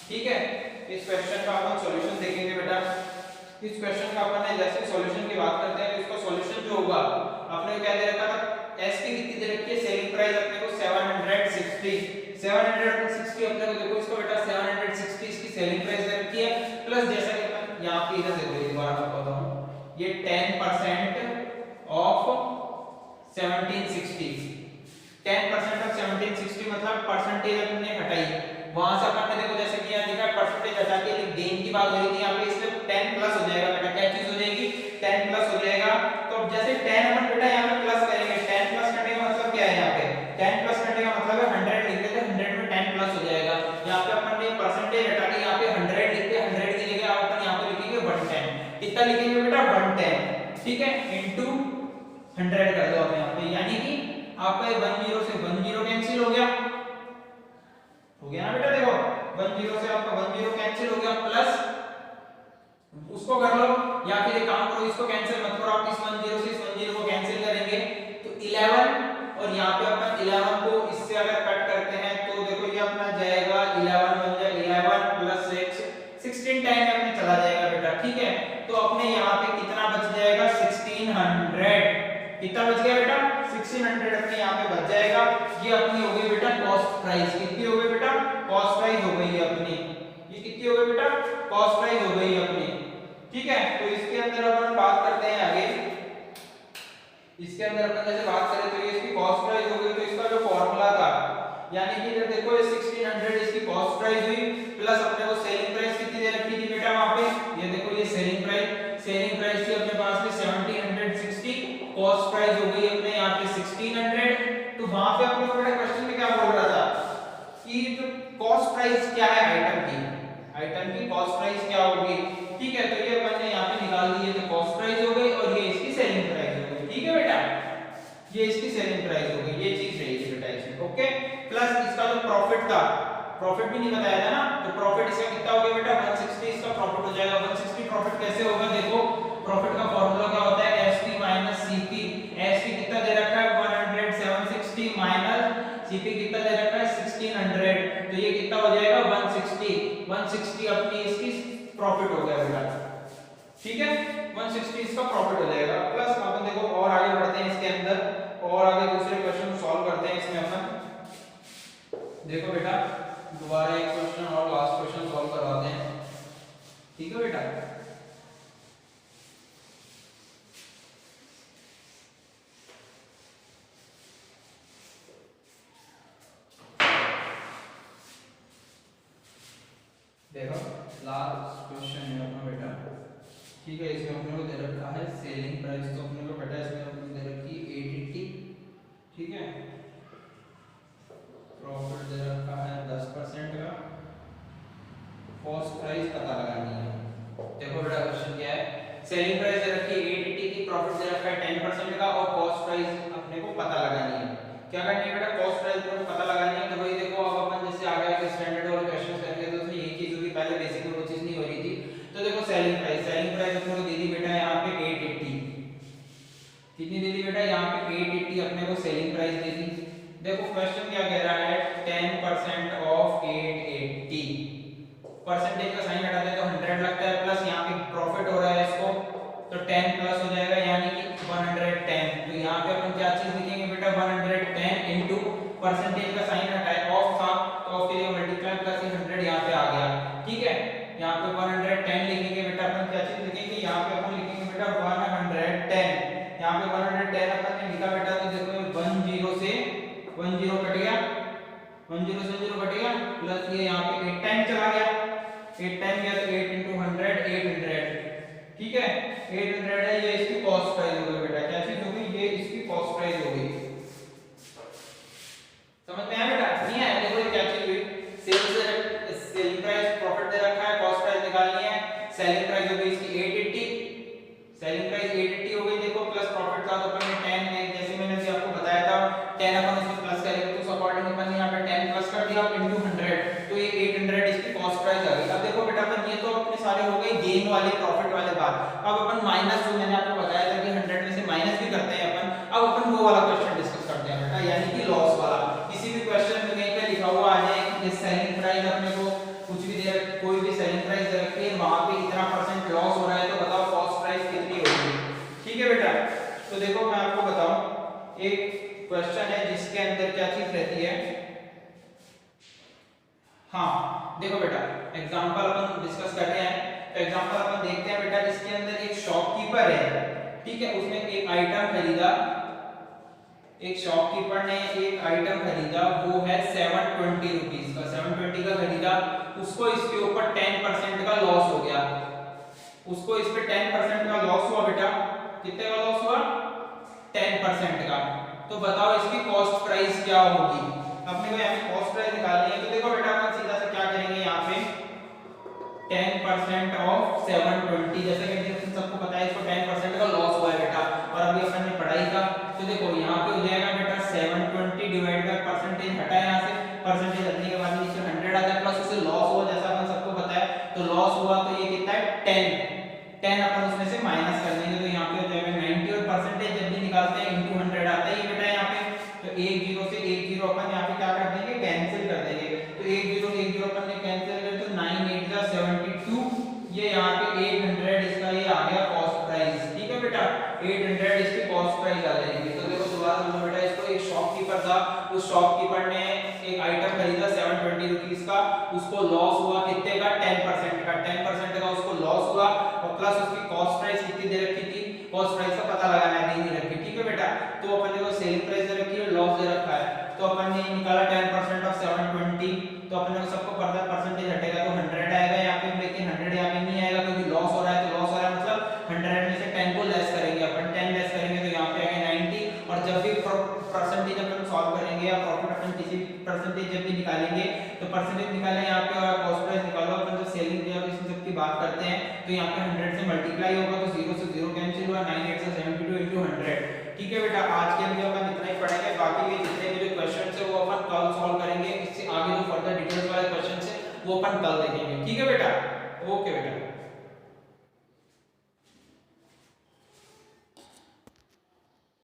ठीक है, इस क्वेश्चन का अपन सॉल्यूशन देखेंगे बेटा। इस क्वेश्चन का अपन ने जैसे सॉल्यूशन की बात करते हैं तो इसका सॉल्यूशन जो होगा, आपने क्या दे रखा था, एस की कितनी दे रखी है, सेलिंग प्राइस अपने को 760 अपने को देखो इसको बेटा 760 इसकी सेलिंग प्राइस दे रखी है, प्लस जैसा कि अपन यहाँ पे इधर देखो एक बार आपको बताऊं, ये 10% ऑफ 1760, 10% ऑफ 1760 मतलब परसेंटेज अपने हटाई, वहां से अपन ने देखो जैसे कि यहाँ लिखा परसेंटेज हटा के गेन की बात हो रही थी, यहाँ पे इसलिए 10 प्लस हो जाएगा बेटा, क्या चीज हो जाएगी 10 प्लस हो जाएगा। तो जैसे 10 अपन बेटा यहाँ पे प्लस करेंगे, 10 प्लस करने का मतलब क्या है, यहाँ पे 10 प्लस करने का मतलब है 100 लिख देते, 100 में 10 प्लस हो जाएगा, यहाँ पे अपन ने परसेंटेज हटा के यहाँ पे 100 लिखते, 100 की जगह अपन यहाँ पे लिखेंगे 110, कितना लिखेंगे बेटा 110, ठीक है, इनटू 100 कर दो आप यहाँ पे, यानी कि आपका ये 10 से 10 कैंसिल हो गया ना बेटा, देखो 10 से आपका 10 कैंसिल हो गया, प्लस उसको कर लो या फिर एक काम करो, इसको कैंसिल मत करो, आप इस 10 से इस 10 को कैंसिल करेंगे तो 11, और यहाँ पे अपन 11 को इससे अगर कट करते हैं तो देखो ये अपना जाएगा 11 बन जाए 11 प्लस 6 16 टाइम में अपने चला जाएगा बेटा, ठीक है। तो अपने यहाँ पे कितना बच जाएगा 1600, कितना बच गया बेटा 1600 अपने यहाँ पे बच जाएगा। ये अपनी हो गई बेटा कॉस्ट प्राइस, कितनी हो गई बेटा कॉस्ट प्राइस हो गई है अपनी, ये कितनी हो गई बेटा कॉस्ट प्राइस हो गई है अपनी, ठीक है। तो इसके अंदर अपन बात करते हैं आगे, इसके अंदर अपन जैसे बात करें तो ये इसकी कॉस्ट प्राइस हो गई, तो इसका जो फॉर्मूला था यानी कि इधर देखो ये 1600 इसकी कॉस्ट प्राइस हुई, प्लस अपने को सेलिंग प्राइस कितनी दे रखी थी बेटा वहां पे, ये देखो ये सेलिंग प्राइस थी अपने पास में 1760, कॉस्ट प्राइस हो गई अपने यहाँ पे 1600। तो वहां पे अपने को क्वेश्चन में क्या बोल रहा था कि जो कॉस्ट प्राइस क्या है आइटम की कॉस्ट प्राइस क्या होगी, ठीक है। तो ये अपन ने यहाँ पे निकाल दी है, तो कॉस्ट प्राइस हो गई और ये इसकी सेलिंग प्राइस हो गई, ठीक है बेटा, ये इसकी सेलिंग प्राइस हो गई, ये चीज रहेगी बेटा इसमें, ओके। प्लस इसका जो प्रॉफिट था, प्रॉफिट भी नहीं बताया था ना, तो प्रॉफिट इसका कितना हो गया बेटा 160 इसका प्रॉफिट हो जाएगा। 160 प्रॉफिट कैसे होगा, देखो प्रॉफिट का फार्मूला क्या होता है एसपी माइनस सीपी, एसपी कितना दे रखा है 100, 760 माइनस सीपी कितना दे रखा है 1600, तो ये कितना हो जाएगा 160 अपनी इसकी प्रॉफिट हो गया बेटा, ठीक है 160 इसका प्रॉफिट हो जाएगा। प्लस अपन देखो और आगे बढ़ते हैं इसके अंदर, और आगे दूसरे क्वेश्चन सॉल्व करते हैं इसमें अपन, देखो बेटा दोबारा एक क्वेश्चन और लास्ट क्वेश्चन सॉल्व करवाते हैं, ठीक है बेटा। देखो लास्ट क्वेश्चन है अपना बेटा, ठीक है। इसमें अपने को दे रखा है सेलिंग प्राइस, तो अपने को बेटा इसमें अपने को दे रखी 880, ठीक है। प्रॉफिट दे रखा है 10% का, कॉस्ट प्राइस पता लगानी है। देखो बेटा क्वेश्चन क्या है, सेलिंग प्राइस दे रखी है 880 की, प्रॉफिट दे रखा है 10% का, और कॉस्ट प्राइस अपने को पता लगानी है। क्या करनी है बेटा कॉस्ट प्राइस अपने को पता लगानी है। तो भाई देखो अब अपन जैसे आगे आगे स्टैंडर्ड वाले क्वेश्चंस करेंगे तो उसमें यही चीज होगी, पहले बेसिक में वो चीज नहीं हो रही थी। तो देखो सेलिंग प्राइस अपने को दे दी बेटा यहाँ पे 880, कितनी दे दी बेटा यहाँ पे 880 अपने को सेलिंग प्राइस दे दी। देखो क्वेश्चन क्या कह रहा है 10% ऑफ 880, परसेंटेज का साइन हटा दे तो 100 लगता है, प्लस यहाँ पे प्रॉफिट हो रहा है इसको तो 10 प्लस हो जाएगा यानी कि 110। तो यहाँ पे अपन क्या चीज लिखेंगे बेटा 110 इनटू परसेंटेज का साइन हटाए ऑफ था तो ऑफ के लिए मल्टीप्लाई प्लस 100 यहाँ पे आ गया, ठीक है। यहाँ पे 110 लिखेंगे बेटा, अपन क्या चीज लिखेंगे यहाँ पे अपन लिखेंगे बेटा 110, यहाँ पे 110 अपन ने लिखा बेटा, तो देखो 10 से 10 कट गया, 10 से 0 कट गया, प्लस ये यहाँ पे 8 टाइम चला गया, 8 टाइम गया तो 8 into 100 800, ठीक है 800 है, ये इसकी कॉस्ट प्राइस हो गई बेटा, क्या चीज हो गई ये इसकी कॉस्ट प्राइस हो गई। समझ में आया बेटा, नहीं आया? देखो ये क्या चीज हुई, सेलिंग प्राइस प्रॉफिट दे रखा है, कॉस्ट प्राइस निकालनी है, सेलिंग प्राइस हो गई इसकी 880, सेलिंग प्राइस 880 हो गई, देखो प्लस प्रॉफिट था तो अपन ने 10 जैसे मैंने अभी आपको बताया था 10 अपन इसमें प्लस करेंगे तो उस अकॉर्डिंग अपन ने यहाँ पे 10 प्लस कर दिया इनटू 100, तो ये 800 इसकी कॉस्ट प्राइस आ गई। अब देखो बेटा अपन ये तो अपने सारे हो गए गेन वाले प्रॉफिट वाले बात, अब अपन माइनस जो मैंने आपको बताया था कि 100 में से माइनस भी करते हैं अपन, अब अपन वो वाला क्वेश्चन डिस्कस करते हैं बेटा, यानी कि लॉस वाला। किसी भी क्वेश्चन में कहीं पे लिखा हुआ आ जाए कि सेलिंग प्राइस अपने को कुछ भी दे रखी, कोई भी सेलिंग प्राइस दे रखी है, वहां पे इतना परसेंट लॉस हो रहा है, तो बताओ कॉस्ट प्राइस कितनी होगी, ठीक है बेटा। तो देखो मैं आपको बताऊं एक क्वेश्चन है जिसके अंदर क्या चीज रहती है, हाँ देखो बेटा एग्जांपल अपन डिस्कस कर रहे हैं, तो एग्जांपल अपन देखते हैं बेटा, इसके अंदर एक शॉपकीपर है, ठीक है, उसने एक आइटम खरीदा, एक शॉपकीपर ने एक आइटम खरीदा, वो है 720 रुपीस का, 720 का खरीदा, उसको इसके ऊपर 10% का लॉस हो गया, उसको इस पे 10% का लॉस हुआ बेटा, कितने का लॉस हुआ 10% का। तो बताओ इसकी कॉस्ट प्राइस क्या होगी, अपने को यहाँ पे कॉस्ट प्राइस निकालनी है। तो देखो बेटा अपन सीधा से क्या करेंगे, यहाँ पे 10% ऑफ 720, जैसे कि सबको पता है इसको 10% का लॉस हुआ है बेटा, और अभी अपन ने पढ़ाई का, तो देखो यहाँ पे हो जाएगा बेटा 7 डिवाइड बाय परसेंटेज हटा यहाँ से, परसेंटेज हटने के बाद नीचे 100 आता है, प्लस उसे लॉस हुआ जैसा अपन सबको पता है, तो लॉस हुआ तो ये कितना है 10 अपन उसमें से माइनस कर देंगे, तो यहाँ पे हो जाएगा 90 और परसेंटेज जब भी निकालते हैं इनटू 100 आता है ये बेटा यहाँ पे, तो एक जीरो से एक जीरो अपन यहाँ पे क्या कर देंगे कैंसिल कर देंगे, तो एक जीरो अपन ने कैंसिल कर, तो 9 8 जा 72, ये यहाँ पे 800 इसका ये आ गया कॉस्ट प्राइस, ठीक है बेटा 800 इसकी कॉस्ट प्राइस आ जाएगी। तो देखो दोबारा सुनो बेटा इसको, एक शॉपकीपर था, उस शॉपकीपर ने एक आइटम खरीदा 720 रुपीस का, उसको लॉस हुआ कितने का 10% का, 10% का उसको लॉस हुआ, और प्लस उसकी कॉस्ट प्राइस कितनी दे रखी थी, कॉस्ट प्राइस का पता लगाना है, नहीं रखी, ठीक है बेटा। तो अपन ने सेलिंग प्राइस दे रखी है, लॉस दे रखा है, तो अपन ने निकाला 10% ऑफ 720, तो अपन को सबको पता है परसेंटेज हटेगा तो 100 आएगा यहाँ पे, लेकिन 100 यहाँ पे नहीं आएगा क्योंकि लॉस हो रहा है, तो लॉस हो रहा है मतलब 100 में से 10 को लेस करेंगे अपन, 10 लेस करेंगे तो यहाँ पे आएगा 90, और जब भी परसेंटेज अपन सॉल्व करेंगे या प्रॉफिट अपन किसी परसेंटेज जब भी निकालेंगे, तो परसेंटेज निकाले यहाँ पे और कॉस्ट प्राइस निकालो, अपन जब सेलिंग या इस सब की बात करते हैं तो यहाँ पे 100 से मल्टीप्लाई होगा, तो 0 से 0 कैंसिल हुआ, 9 8 से 72 into 100, ठीक है बेटा। आज के वीडियो में इतना ही पढ़ेंगे, बाकी के जितने भी जो क्वेश्चंस है वो अपन कल सॉल्व करेंगे, इससे आगे जो फर्दर डिटेल्स वाले क्वेश्चंस है वो अपन कल देखेंगे, ठीक है बेटा, ओके बेटा।